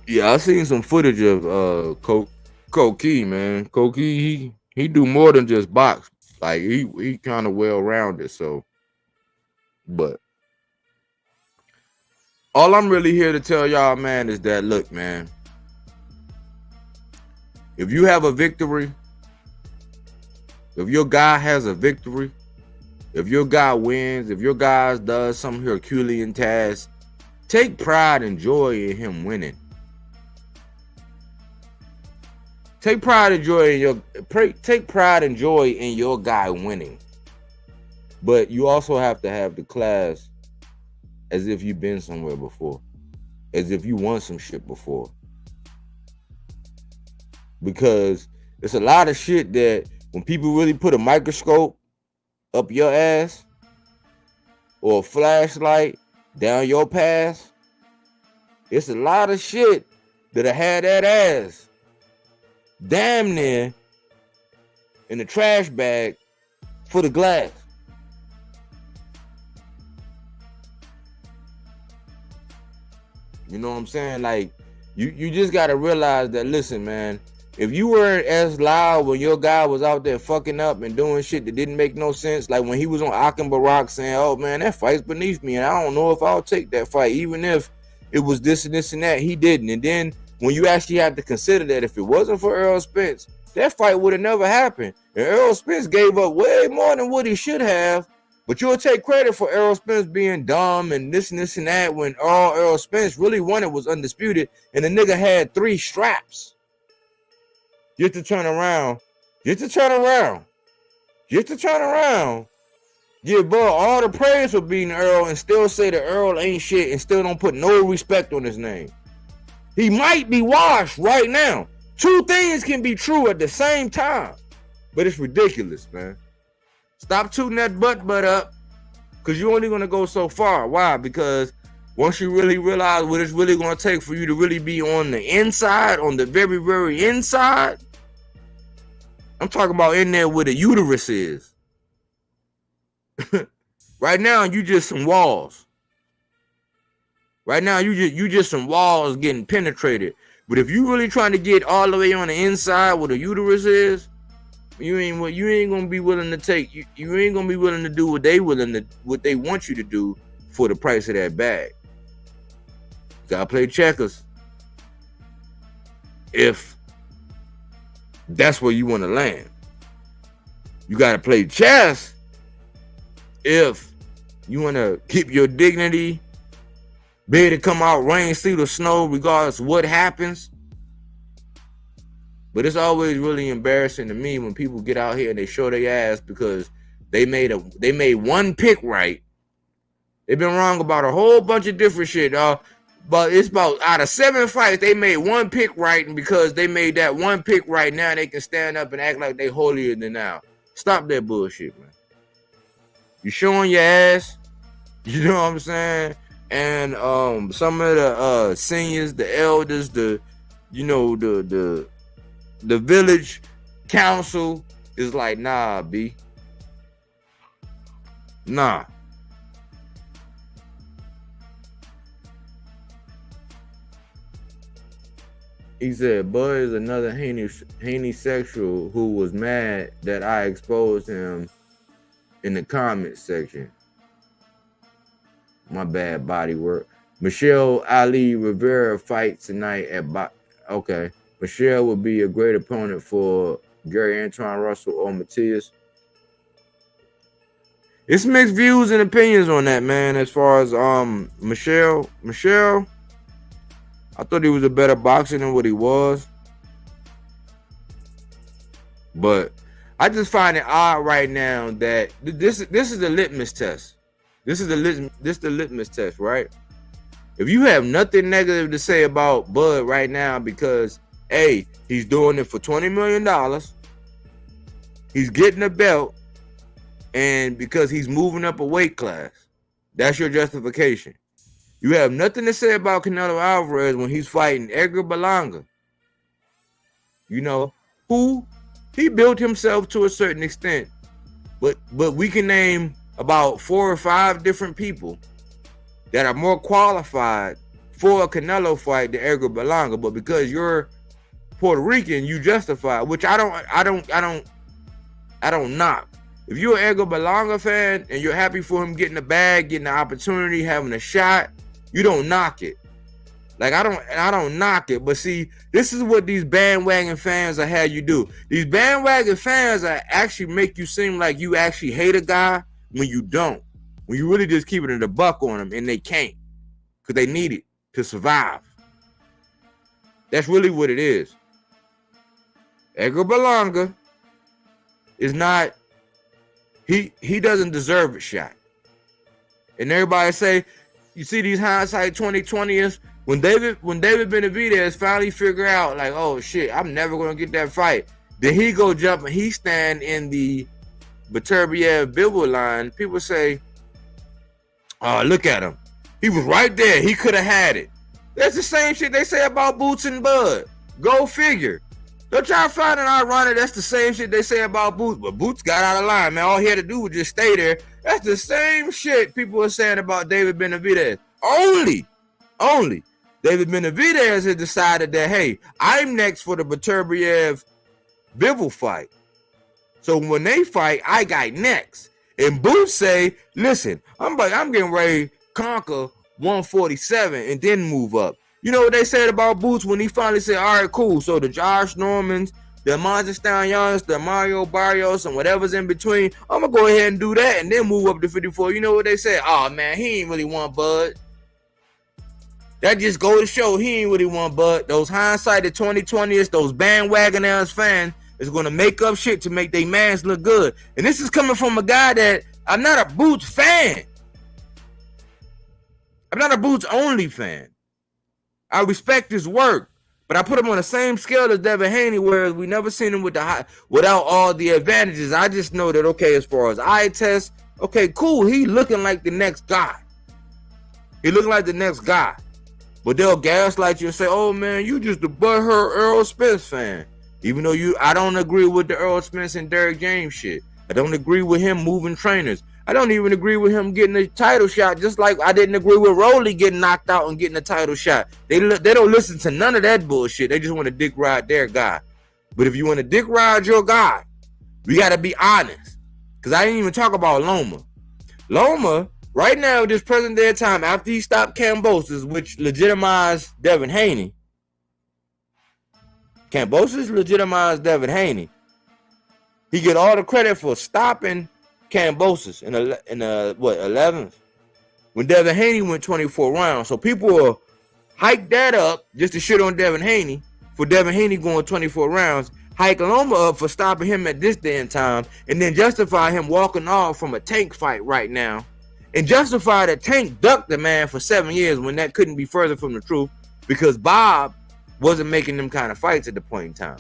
Yeah, I seen some footage of Koki, man. Koki, he do more than just box. Like he kind of well rounded. So But all I'm really here to tell y'all, man, is that, look, man, if you have a victory, if your guy has a victory, if your guy wins, if your guy does some Herculean task, take pride and joy in him winning. Take pride and joy in your guy winning. But you also have to have the class as if you've been somewhere before, as if you won some shit before. Because it's a lot of shit that when people really put a microscope up your ass or a flashlight down your past, it's a lot of shit that'll have that ass damn near in the trash bag for the glass. You know what I'm saying? Like, you just gotta realize that, listen, man, if you weren't as loud when your guy was out there fucking up and doing shit that didn't make no sense, like when he was on Akin Barak saying, oh man, that fight's beneath me and I don't know if I'll take that fight, even if it was this and this and that, he didn't. And then when you actually have to consider that if it wasn't for Errol Spence, that fight would have never happened. And Errol Spence gave up way more than what he should have. But you'll take credit for Errol Spence being dumb and this and that when all Errol Spence really wanted was undisputed. And the nigga had 3 straps. Just to turn around. Give Bud all the praise for beating Earl and still say that Earl ain't shit and still don't put no respect on his name. He might be washed right now. 2 things can be true at the same time. But it's ridiculous, man. Stop tooting that butt up. Because you're only going to go so far. Why? Because once you really realize what it's really going to take for you to really be on the inside, on the very, very inside. I'm talking about in there where the uterus is. Right now, you just some walls. Right now, you just some walls getting penetrated. But if you really trying to get all the way on the inside where the uterus is, you ain't gonna be willing to take. You ain't gonna be willing to do what they want you to do for the price of that bag. You gotta play checkers. If that's where you want to land, you gotta play chess. If you want to keep your dignity, be able to come out rain, sleet, or snow, regardless of what happens. But it's always really embarrassing to me when people get out here and they show their ass because they made one pick right. They've been wrong about a whole bunch of different shit, but it's about out of 7 fights, they made one pick right, and because they made that one pick right, now they can stand up and act like they holier than thou. Stop that bullshit, man. You showing your ass, you know what I'm saying? And some of the seniors, the elders, the village council is like, nah, B. Nah. He said, Bud is another heinous sexual who was mad that I exposed him in the comments section. My bad, body work. Michelle Ali Rivera fight tonight at okay. Michelle would be a great opponent for Gary Antoine Russell or Matias. It's mixed views and opinions on that, man. As far as Michelle, I thought he was a better boxer than what he was. But I just find it odd right now that this is the litmus test. This is the litmus test, right? If you have nothing negative to say about Bud right now because, A, he's doing it for $20 million, he's getting a belt, and because he's moving up a weight class, that's your justification. You have nothing to say about Canelo Alvarez when he's fighting Edgar Berlanga. You know, who he built himself to a certain extent, but we can name about 4 or 5 different people that are more qualified for a Canelo fight than Edgar Berlanga. But because you're Puerto Rican, you justify, which I don't knock. If you're an Edgar Berlanga fan and you're happy for him getting the bag, getting the opportunity, having a shot, you don't knock it. Like I don't knock it, but see, this is what these bandwagon fans are how you do. These bandwagon fans are actually make you seem like you actually hate a guy when you don't. When you really just keep it in the buck on them, and they can't, because they need it to survive. That's really what it is. Edgar Berlanga is not. He doesn't deserve a shot. And everybody say, you see these hindsight 2020s. When David Benavidez finally figure out, like, oh shit, I'm never gonna get that fight. Then he go jump and he stand in the Beterbiev-Bivol line. People say, oh, look at him. He was right there. He could have had it. That's the same shit they say about Boots and Bud. Go figure. Don't try to find an ironic. That's the same shit they say about Boots. But Boots got out of line, man. All he had to do was just stay there. That's the same shit people are saying about David Benavidez. Only David Benavidez has decided that, hey, I'm next for the Beterbiev-Bivol fight. So when they fight, I got next. And Boots say, listen, I'm getting ready to conquer 147 and then move up. You know what they said about Boots when he finally said, all right, cool. So the Josh Normans, the Montes Stallions, the Mario Barrios, and whatever's in between, I'm going to go ahead and do that and then move up to 54. You know what they said? Oh, man, he ain't really want Bud. That just goes to show he ain't really want Bud. Those hindsighted 2020s, those bandwagon ass fans is going to make up shit to make their mans look good. And this is coming from a guy that I'm not a Boots fan. I'm not a Boots only fan. I respect his work, but I put him on the same scale as Devin Haney, whereas we never seen him with without all the advantages. I just know that, okay, as far as eye test, okay, cool. He looking like the next guy. He looking like the next guy. But they'll gaslight you and say, oh, man, you just the butthurt Earl Spence fan. Even though I don't agree with the Earl Spence and Derrick James shit. I don't agree with him moving trainers. I don't even agree with him getting a title shot, just like I didn't agree with Rolly getting knocked out and getting a title shot. They don't listen to none of that bullshit. They just want to dick ride their guy. But if you want to dick ride your guy, we got to be honest. Because I didn't even talk about Loma. Loma, right now, this present day time, after he stopped Kambosos, which legitimized Devin Haney. Kambosos legitimized Devin Haney. He get all the credit for stopping Kambosos in 11th, when Devin Haney went 24 rounds. So people will hike that up just to shit on Devin Haney for Devin Haney going 24 rounds, hike Loma up for stopping him at this day and time, and then justify him walking off from a Tank fight right now, and justify that Tank ducked the man for 7 years when that couldn't be further from the truth, because Bob wasn't making them kind of fights at the point in time.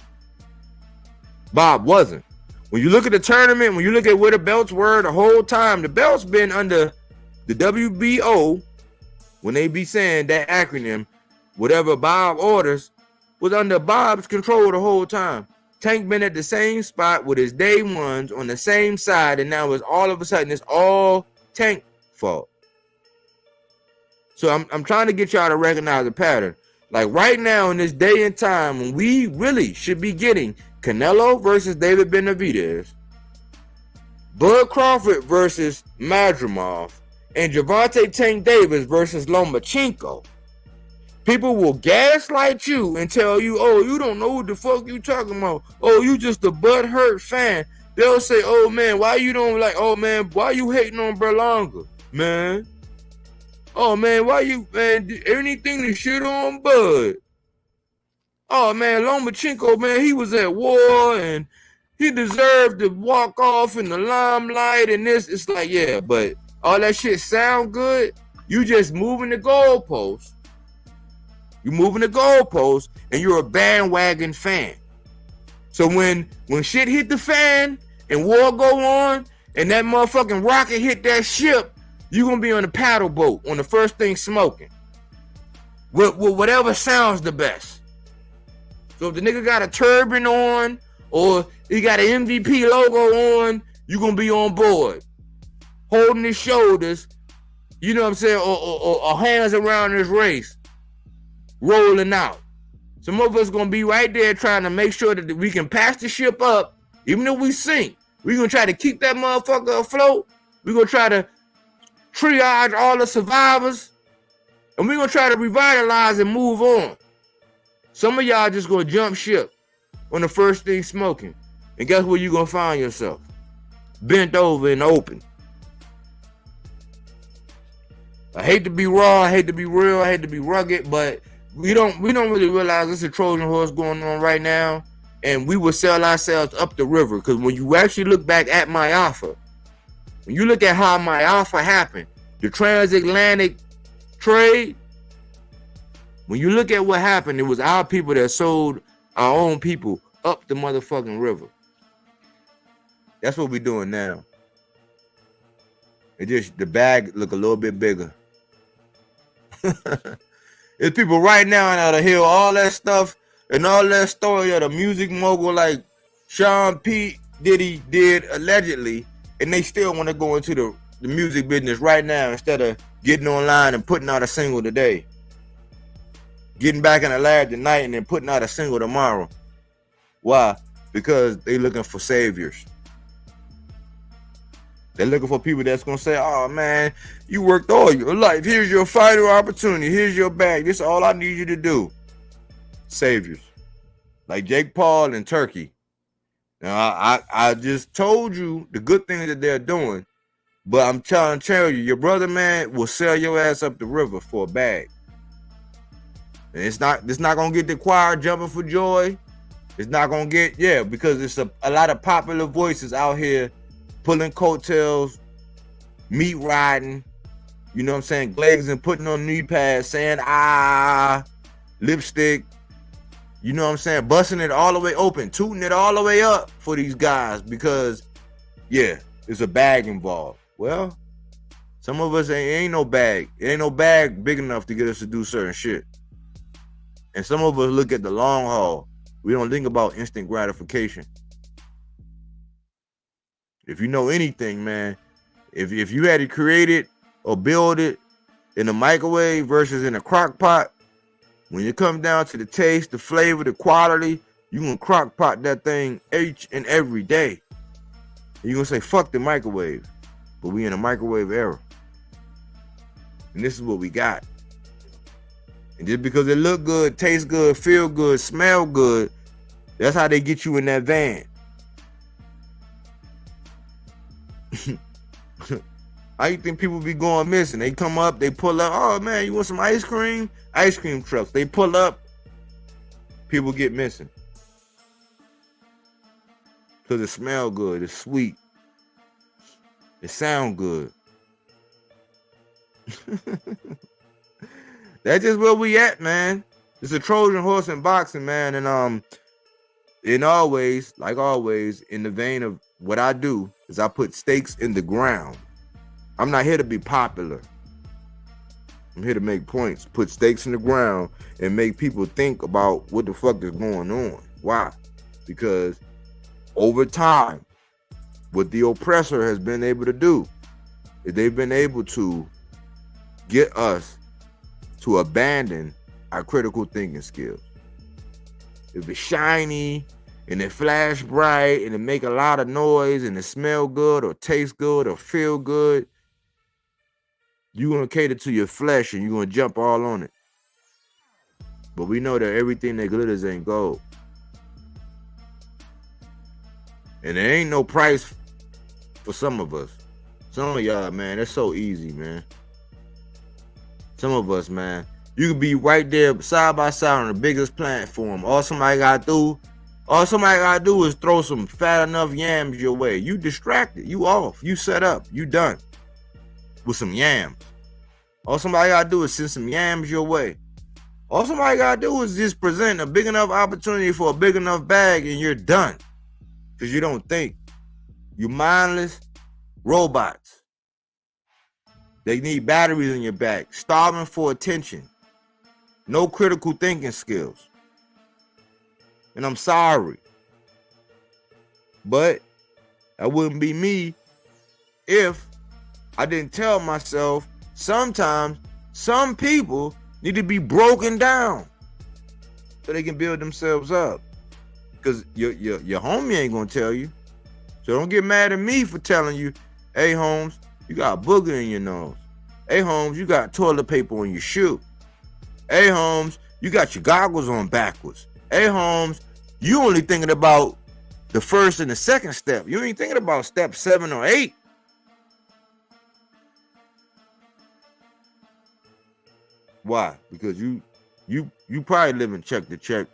Bob wasn't. When you look at the tournament, when you look at where the belts were the whole time, the belts been under the WBO, when they be saying that acronym, whatever Bob orders, was under Bob's control the whole time. Tank been at the same spot with his day ones on the same side, and now it's all of a sudden it's all Tank fault. So I'm trying to get y'all to recognize a pattern. Like right now in this day and time when we really should be getting Canelo versus David Benavidez, Bud Crawford versus Madrimov, and Gervonta Tank Davis versus Lomachenko. People will gaslight you and tell you, oh, you don't know what the fuck you talking about. Oh, you just a butthurt fan. They'll say, oh, man, why you don't like, oh, man, why you hating on Berlanga, man? Oh, man, why you, man, anything to shit on Bud? Oh, man, Lomachenko, man, he was at war and he deserved to walk off in the limelight and this. It's like, yeah, but all that shit sound good. You just moving the goalposts. You moving the goalposts and you're a bandwagon fan. So when shit hit the fan and war go on and that motherfucking rocket hit that ship, you gonna be on the paddle boat on the first thing smoking. With whatever sounds the best. So if the nigga got a turban on or he got an MVP logo on, you gonna be on board. Holding his shoulders, you know what I'm saying, or hands around his waist, rolling out. Some of us gonna be right there trying to make sure that we can pass the ship up, even if we sink. We're gonna try to keep that motherfucker afloat. We're gonna try to triage all the survivors. And we're gonna try to revitalize and move on. Some of y'all just gonna jump ship on the first thing smoking. And guess where you gonna find yourself? Bent over in the open. I hate to be raw, I hate to be real, I hate to be rugged, but we don't really realize there's a Trojan horse going on right now, and we will sell ourselves up the river. Because when you actually look back at my alpha, when you look at how my alpha happened, the transatlantic trade, when you look at what happened, it was our people that sold our own people up the motherfucking river. That's what we're doing now. It just, the bag look a little bit bigger. There's people right now that'll hear all that stuff and all that story of the music mogul like Sean P. Diddy did allegedly, and they still want to go into the music business right now instead of getting online and putting out a single today. Getting back in the lab tonight and then putting out a single tomorrow. Why? Because they looking for saviors. They're looking for people that's going to say, oh, man, you worked all your life. Here's your final opportunity. Here's your bag. This is all I need you to do. Saviors. Like Jake Paul and Turkey. Now, I just told you the good things that they're doing. But I'm trying to tell you, your brother, man, will sell your ass up the river for a bag. And it's not going to get the choir jumping for joy. It's not going to get, because it's a lot of popular voices out here pulling coattails, meat riding, you know what I'm saying, glazing, putting on knee pads, saying lipstick, you know what I'm saying, busting it all the way open, tooting it all the way up for these guys because, there's a bag involved. Well, some of us ain't no bag. It ain't no bag big enough to get us to do certain shit. And some of us look at the long haul. We don't think about instant gratification. If you know anything, man, if you had to create it or build it in a microwave versus in a crock pot, when it comes down to the taste, the flavor, the quality, you gonna crock pot that thing each and every day. And you gonna say, fuck the microwave. But we in a microwave era. And this is what we got. And just because it look good, taste good, feel good, smell good, that's how they get you in that van. How you think people be going missing? They come up, they pull up. Oh man, you want some ice cream? Ice cream trucks. They pull up. People get missing. Because it smell good. It's sweet. It sound good. That's just where we at, man. It's a Trojan horse in boxing, man. And like always, in the vein of what I do, is I put stakes in the ground. I'm not here to be popular. I'm here to make points, put stakes in the ground, and make people think about what the fuck is going on. Why? Because over time, what the oppressor has been able to do is they've been able to get us to abandon our critical thinking skills. If it's shiny and it flash bright and it make a lot of noise and it smell good or taste good or feel good, you're going to cater to your flesh and you're going to jump all on it. But we know that everything that glitters ain't gold. And there ain't no price for some of us. Some of y'all, man, that's so easy, man. Some of us, man, you can be right there side by side on the biggest platform. All somebody gotta do is throw some fat enough yams your way. You distracted, you off, you set up, you done with some yams. All somebody gotta do is send some yams your way. All somebody gotta do is just present a big enough opportunity for a big enough bag and you're done. Because you don't think. You mindless robots. They need batteries in your back, starving for attention. No critical thinking skills. And I'm sorry. But that wouldn't be me if I didn't tell myself sometimes some people need to be broken down so they can build themselves up. Because your homie ain't gonna tell you. So don't get mad at me for telling you, hey, Holmes, you got a booger in your nose. Hey, Holmes, you got toilet paper on your shoe. Hey, Holmes, you got your goggles on backwards. Hey, Holmes, you only thinking about the first and the second step. You ain't thinking about step 7 or 8. Why? Because you probably living check to check.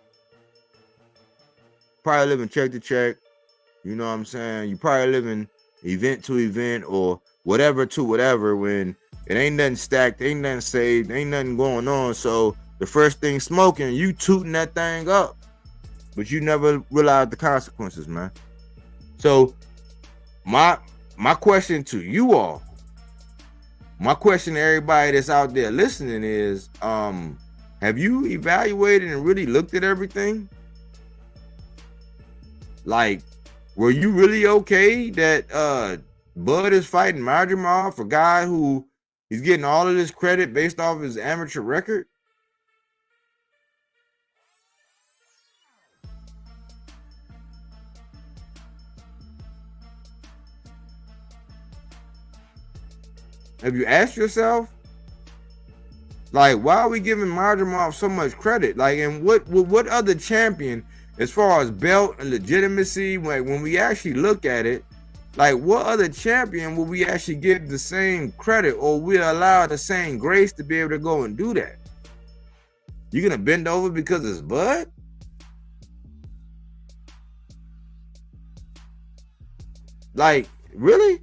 Probably living check to check. You know what I'm saying? You probably living event to event or whatever to whatever when it ain't nothing stacked, ain't nothing saved, ain't nothing going on. So the first thing smoking, you tooting that thing up. But you never realize the consequences, man. So my question to you all, my question to everybody that's out there listening is, have you evaluated and really looked at everything? Like, were you really okay that Bud is fighting Marjamal, a guy who is getting all of this credit based off his amateur record? Have you asked yourself, like, why are we giving Marjamal so much credit? Like, and what other champion, as far as belt and legitimacy, like when we actually look at it, like what other champion will we actually give the same credit or we allow the same grace to be able to go and do that? You're gonna bend over because it's Bud? Like, really?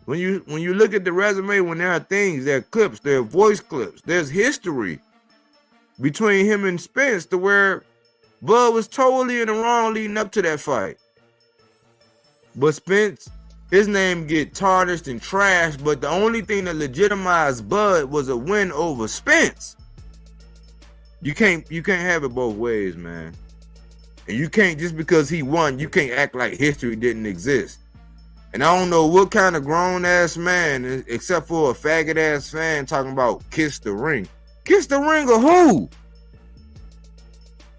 When you look at the resume, when there are things, there are clips, there are voice clips, there's history between him and Spence to where Bud was totally in the wrong leading up to that fight. But Spence, his name get tarnished and trashed, but the only thing that legitimized Bud was a win over Spence. You can't have it both ways, man. And you can't, just because he won, you can't act like history didn't exist. And I don't know what kind of grown-ass man, except for a faggot-ass fan, talking about kiss the ring. Kiss the ring of who?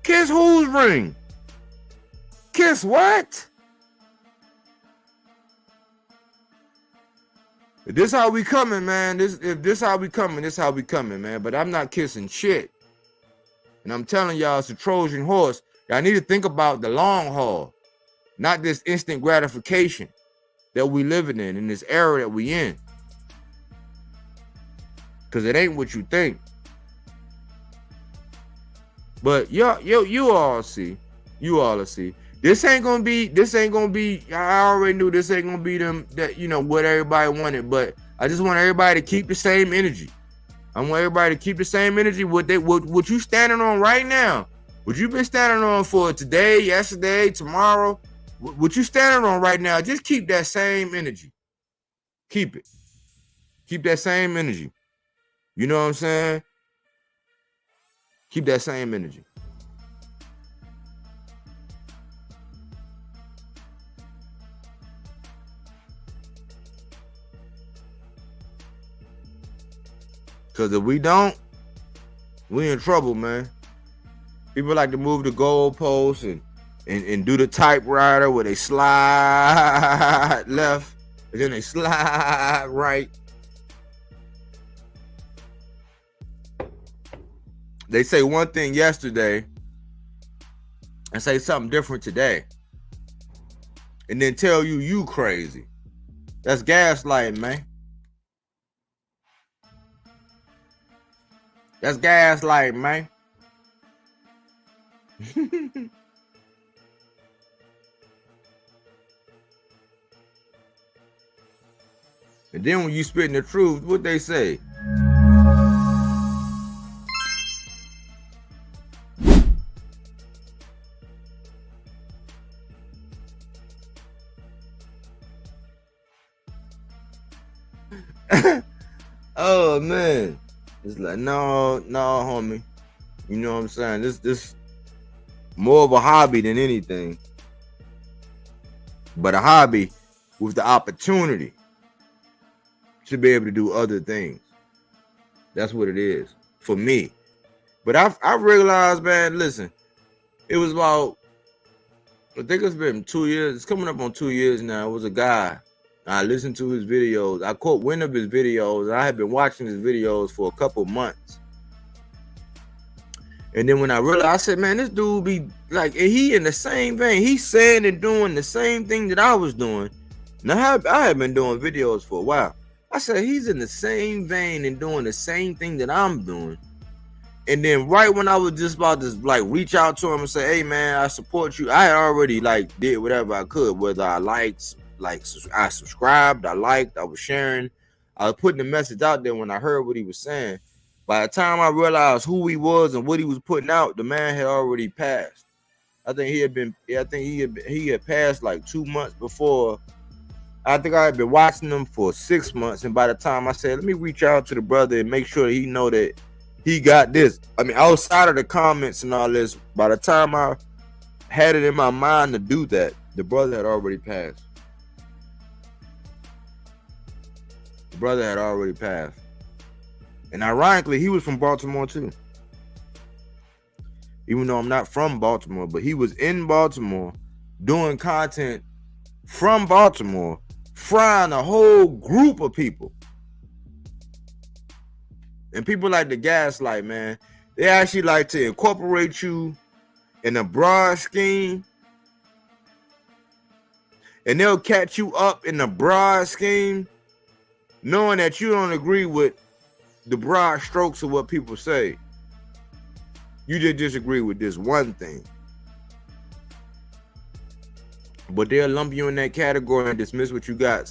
Kiss whose ring? Kiss what? If this how we coming, man. If this how we coming, this how we coming, man. But I'm not kissing shit. And I'm telling y'all, it's a Trojan horse. Y'all need to think about the long haul, not this instant gratification that we living in this era that we in. Cause it ain't what you think. But you all see. You all see. This ain't gonna be, I already knew this ain't gonna be them that, you know, what everybody wanted, but I just want everybody to keep the same energy. I want everybody to keep the same energy. What you standing on right now, what you been standing on for today, yesterday, tomorrow, what you standing on right now, just keep that same energy. Keep it. Keep that same energy. You know what I'm saying? Keep that same energy. Because if we don't, we in trouble, man. People like to move the goalposts and do the typewriter where they slide left and then they slide right. They say one thing yesterday and say something different today. And then tell you crazy. That's gaslighting, man. That's gaslighting, man. And then when you spitting the truth, what they say? Oh man, it's like no, homie. You know what I'm saying? This more of a hobby than anything, but a hobby with the opportunity to be able to do other things. That's what it is for me. But I've realized, man, listen, It was about, I think it's been 2 years. It's coming up on 2 years now. It was a guy. I listened to his videos. I caught wind of his videos. I had been watching his videos for a couple months. And then when I realized, I said, man, this dude be like, he in the same vein. He's saying and doing the same thing that I was doing. Now, I have been doing videos for a while. I said, he's in the same vein and doing the same thing that I'm doing. And then right when I was just about to like reach out to him and say, hey, man, I support you. I had already like did whatever I could, whether I liked, like I subscribed, I liked, I was sharing. I was putting the message out there when I heard what he was saying. By the time I realized who he was and what he was putting out, the man had already passed. I think he had passed like 2 months before. I think I had been watching him for 6 months, and by the time I said, let me reach out to the brother and make sure that he know that he got this. I mean, outside of the comments and all this, by the time I had it in my mind to do that, the brother had already passed. The brother had already passed. And ironically, he was from Baltimore too. Even though I'm not from Baltimore, but he was in Baltimore doing content from Baltimore, frying a whole group of people. And people like to gaslight, man. They actually like to incorporate you in a broad scheme. And they'll catch you up in the broad scheme, knowing that you don't agree with the broad strokes of what people say. You just disagree with this one thing. But they'll lump you in that category and dismiss what you got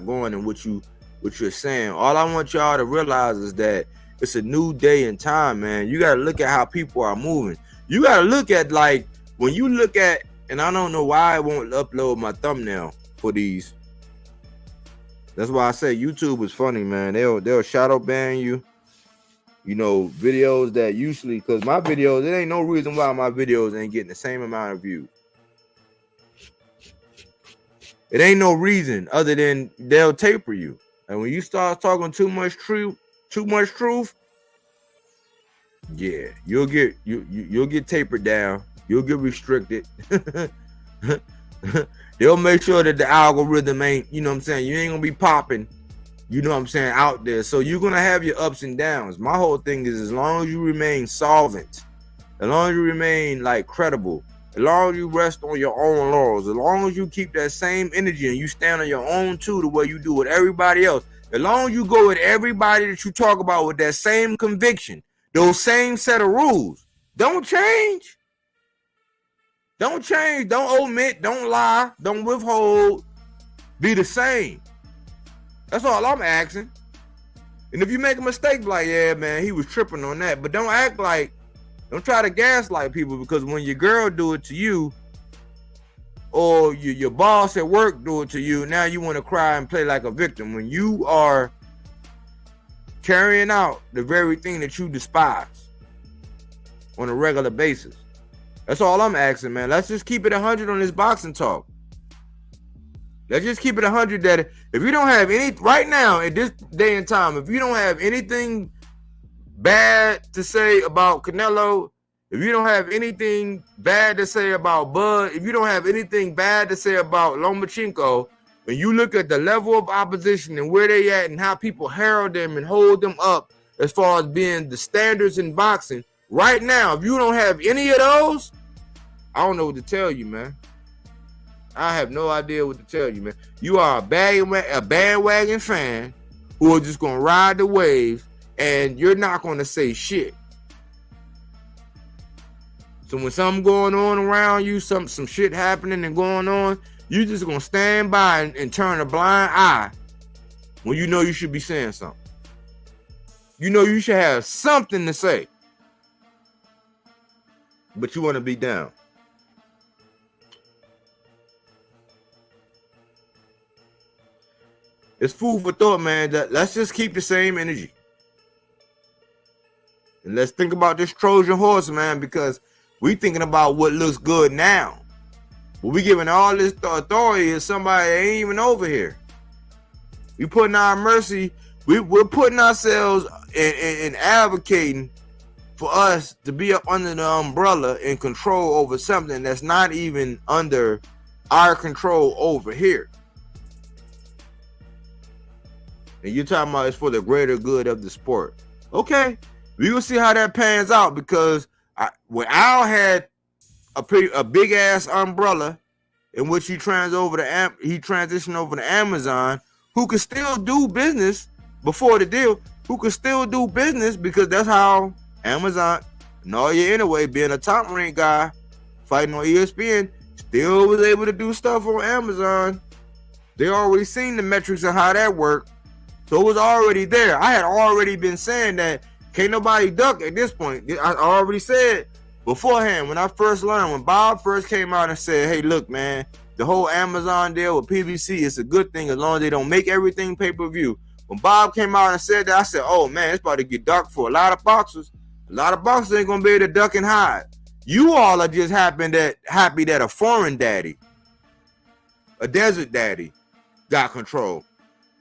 going and what you're saying. All I want y'all to realize is that it's a new day and time, man. You got to look at how people are moving. You got to look at, like, when you look at, and I don't know why I won't upload my thumbnail for these. That's why I say YouTube is funny, man. They'll shadow ban you. You know, videos that usually, because my videos, there ain't no reason why my videos ain't getting the same amount of views. It ain't no reason other than they'll taper you. And when you start talking too much truth, yeah, you'll get tapered down. You'll get restricted. They'll make sure that the algorithm ain't, you know what I'm saying, you ain't gonna be popping, you know what I'm saying, out there. So you're gonna have your ups and downs. My whole thing is, as long as you remain solvent, as long as you remain like credible, as long as you rest on your own laurels, as long as you keep that same energy and you stand on your own too, the way you do with everybody else, as long as you go with everybody that you talk about with that same conviction, those same set of rules, don't change. Don't change, don't omit, don't lie, don't withhold. Be the same. That's all I'm asking. And if you make a mistake, like, yeah, man, he was tripping on that. But don't act like, don't try to gaslight people, because when your girl do it to you, or your boss at work do it to you, now you want to cry and play like a victim when you are carrying out the very thing that you despise on a regular basis. That's all I'm asking, man. Let's just keep it 100 on this boxing talk. Let's just keep it 100 that if you don't have any, right now, at this day and time, if you don't have anything bad to say about Canelo, if you don't have anything bad to say about Bud, if you don't have anything bad to say about Lomachenko, when you look at the level of opposition and where they at and how people herald them and hold them up as far as being the standards in boxing, right now, if you don't have any of those, I don't know what to tell you, man. I have no idea what to tell you, man. You are a bandwagon fan who are just going to ride the wave, and you're not going to say shit. So when something going on around you, some shit happening and going on, you just going to stand by and turn a blind eye when you know you should be saying something. You know you should have something to say, but you want to be down. It's food for thought, man. Let's just keep the same energy. And let's think about this Trojan horse, man, because we thinking about what looks good now. But we giving all this authority to somebody that ain't even over here. We putting our mercy, we're putting ourselves in advocating for us to be up under the umbrella and control over something that's not even under our control over here. And you're talking about it's for the greater good of the sport. Okay, we will see how that pans out, because when Al had a big ass umbrella in which he transitioned over to Amazon, who could still do business before the deal, who could still do business, because that's how Amazon, Nadia anyway, being a top rank guy, fighting on ESPN, still was able to do stuff on Amazon. They already seen the metrics of how that worked. So it was already there. I had already been saying that can't nobody duck at this point. I already said beforehand when I first learned, when Bob first came out and said, hey, look, man, the whole Amazon deal with PBC is a good thing as long as they don't make everything pay-per-view. When Bob came out and said that, I said, oh, man, it's about to get dark for a lot of boxers. A lot of boxers ain't going to be able to duck and hide. You all are just happy that a foreign daddy, a desert daddy, got control.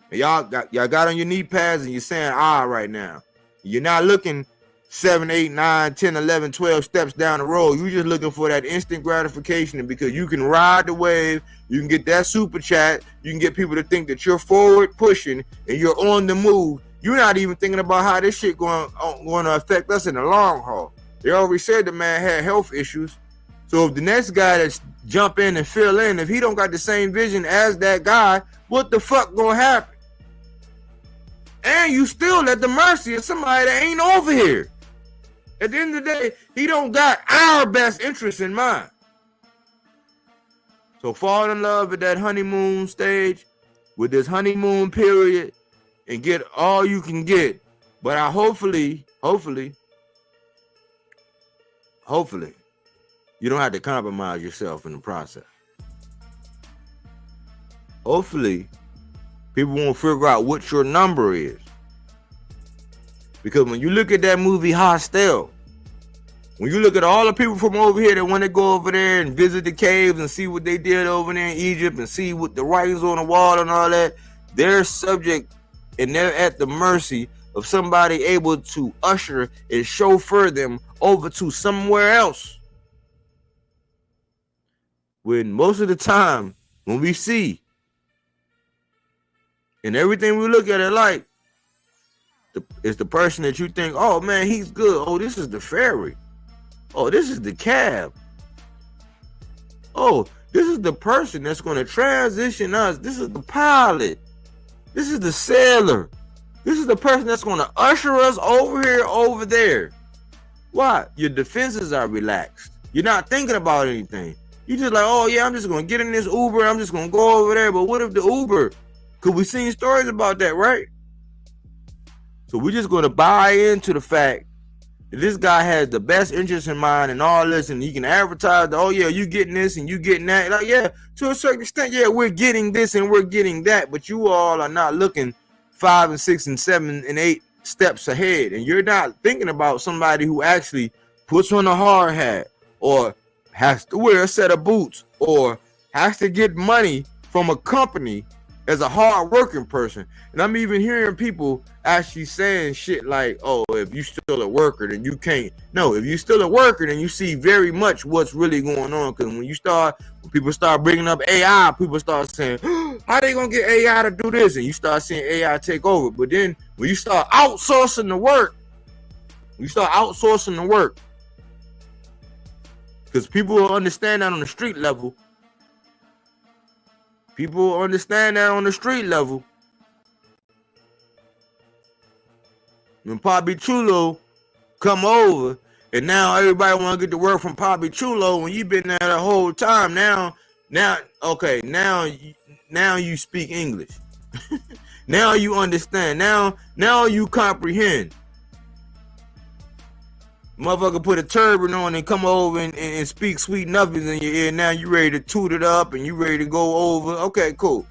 And y'all got on your knee pads and you're saying right now. You're not looking 7, 8, 9, 10, 11, 12 steps down the road. You're just looking for that instant gratification, and because you can ride the wave, you can get that super chat, you can get people to think that you're forward pushing and you're on the move. You're not even thinking about how this shit going to affect us in the long haul. They already said the man had health issues. So if the next guy that's jump in and fill in, if he don't got the same vision as that guy, what the fuck gonna happen? And you still at the mercy of somebody that ain't over here. At the end of the day, he don't got our best interest in mind. So fall in love with that honeymoon stage, with this honeymoon period, and get all you can get. But I hopefully, you don't have to compromise yourself in the process. Hopefully, people won't figure out what your number is. Because when you look at that movie Hostel, when you look at all the people from over here that want to go over there and visit the caves and see what they did over there in Egypt and see what the writings on the wall and all that, they're subject and they're at the mercy of somebody able to usher and chauffeur them over to somewhere else. When most of the time, when we see and everything we look at it like, it's the person that you think, oh man, he's good. Oh, this is the ferry. Oh, this is the cab. Oh, this is the person that's going to transition us. This is the pilot. This is the sailor. This is the person that's going to usher us over here, over there. Why? Your defenses are relaxed. You're not thinking about anything. You're just like, oh yeah, I'm just going to get in this Uber. I'm just going to go over there. But what if the Uber? Because we've seen stories about that, right? So we're just going to buy into the fact that this guy has the best interest in mind and all this, and he can advertise that, oh yeah, you getting this and you getting that. Like, yeah, to a certain extent, yeah, we're getting this and we're getting that, but you all are not looking 5 and 6 and 7 and 8 steps ahead, and you're not thinking about somebody who actually puts on a hard hat or has to wear a set of boots or has to get money from a company as a hard-working person. And I'm even hearing people actually saying shit like, oh, if you still a worker, then you can't. No, if you still a worker, then you see very much what's really going on. Because when people start bringing up AI, people start saying, how they gonna get AI to do this? And you start seeing AI take over. But then when you start outsourcing the work, because people will understand that on the street level. When Papi Chulo come over, and now everybody want to get to work from Papi Chulo when you've been there the whole time. Now you speak English. Now you understand. Now you comprehend. Motherfucker put a turban on and come over and speak sweet nothings in your ear. Now you ready to toot it up and you ready to go over. Okay, cool.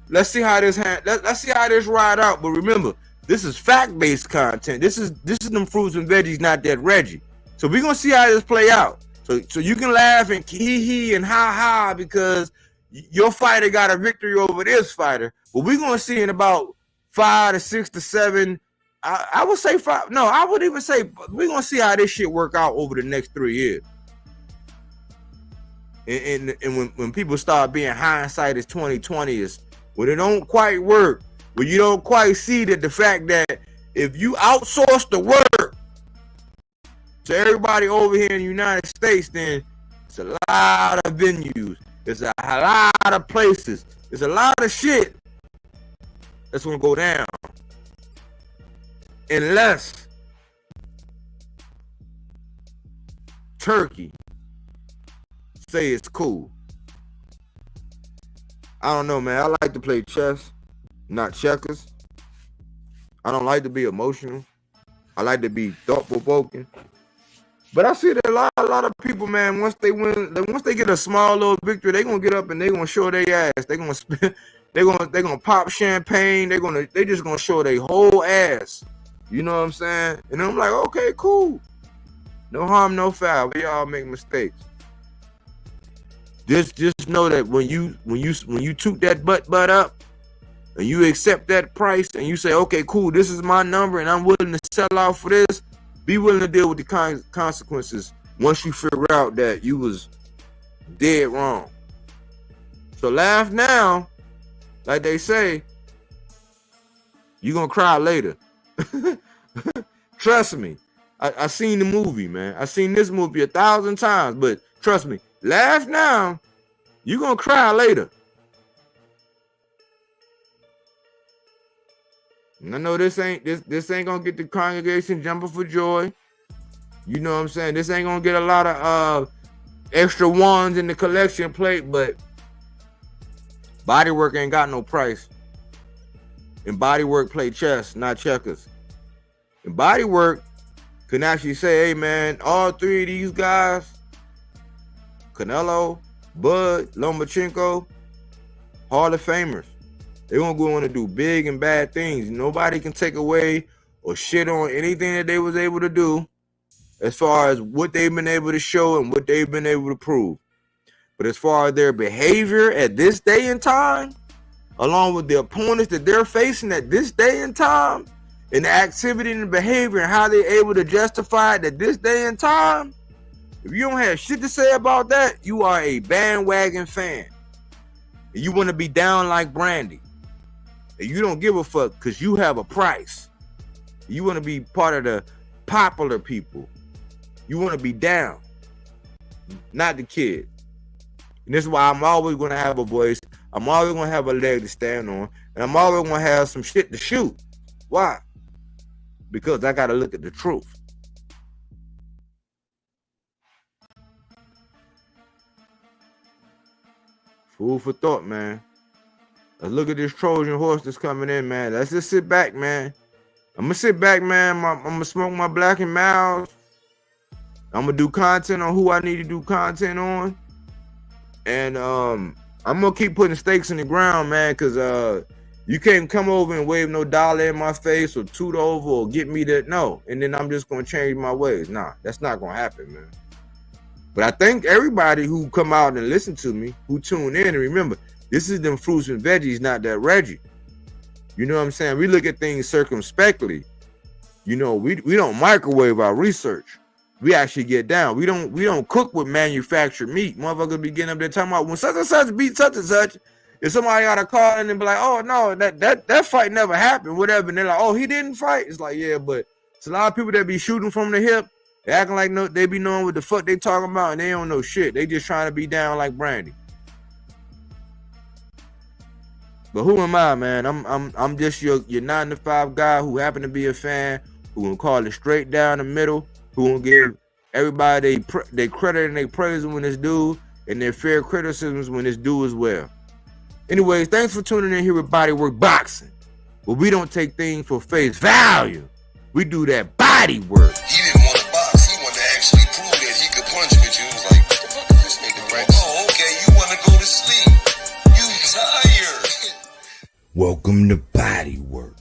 Let's see how this ride out. But remember, this is fact-based content. This is them fruits and veggies, not that Reggie. So we're gonna see how this play out. So you can laugh and hee and ha because your fighter got a victory over this fighter. But we're gonna see in about 5 to 6 to 7 I would say 5. No, I would even say we're gonna see how this shit work out over the next 3 years. And when people start being hindsight is 2020 is when it don't quite work, when you don't quite see that the fact that if you outsource the work to everybody over here in the United States, then it's a lot of venues, it's a lot of places, it's a lot of shit that's gonna go down. Unless Turkey say it's cool. I don't know, man. I like to play chess, not checkers. I don't like to be emotional. I like to be thought-provoking. But I see that a lot of people, man, once they win, once they get a small little victory, they gonna get up and they gonna show their ass. They gonna spend, they gonna pop champagne. They just gonna show their whole ass. You know what I'm saying? And I'm like, okay, cool. No harm, no foul. We all make mistakes. Just know that when you toot that butt up and you accept that price and you say, okay, cool, this is my number and I'm willing to sell out for this, be willing to deal with the consequences once you figure out that you was dead wrong. So laugh now, like they say, you're gonna cry later. Trust me. I seen the movie, man. I seen this movie 1,000 times, but trust me, laugh now, you're gonna cry later. And I know this ain't gonna get the congregation jumping for joy. You know what I'm saying? This ain't gonna get a lot of extra ones in the collection plate, but bodywork ain't got no price. And bodywork play chess, not checkers. And bodywork can actually say, hey man, all three of these guys, Canelo, Bud, Lomachenko, Hall of Famers. They're gonna go on to do big and bad things. Nobody can take away or shit on anything that they was able to do as far as what they've been able to show and what they've been able to prove. But as far as their behavior at this day and time, along with the opponents that they're facing at this day and time, and the activity and the behavior and how they're able to justify it at this day and time, if you don't have shit to say about that, you are a bandwagon fan. And you want to be down like Brandy. And you don't give a fuck because you have a price. You want to be part of the popular people. You want to be down, not the kid. And this is why I'm always going to have a voice. I'm always going to have a leg to stand on. And I'm always going to have some shit to shoot. Why? Because I got to look at the truth. Food for thought, man. Let's look at this Trojan horse that's coming in, man. Let's just sit back, man. I'm going to sit back, man. I'm going to smoke my black and mild. I'm going to do content on who I need to do content on. And I'm going to keep putting stakes in the ground, man, because you can't come over and wave no dollar in my face or toot over or get me that. No. And then I'm just going to change my ways. Nah, that's not going to happen, man. But I thank everybody who come out and listen to me, who tune in. And remember, this is them fruits and veggies, not that Reggie. You know what I'm saying? We look at things circumspectly. You know, we don't microwave our research. We actually get down. We don't cook with manufactured meat. Motherfuckers be getting up there talking about when such and such beat such and such. If somebody got a call in and be like, oh no, that fight never happened, whatever. And they're like, oh, he didn't fight. It's like, yeah, but it's a lot of people that be shooting from the hip. They acting like no, they be knowing what the fuck they talking about, and they don't know shit. They just trying to be down like Brandy. But who am I, man? I'm just your 9-to-5 guy who happen to be a fan, who gonna call it straight down the middle, who gonna give everybody they credit and they praise when it's due, and their fair criticisms when it's due as well. Anyways, thanks for tuning in here with Bodywork Boxing. But we don't take things for face value. We do that body work. He didn't want to box. He wanted to actually prove that he could punch with you. He was like, what the fuck is this nigga? Right? Oh, okay. You want to go to sleep. You tired. Welcome to Bodywork.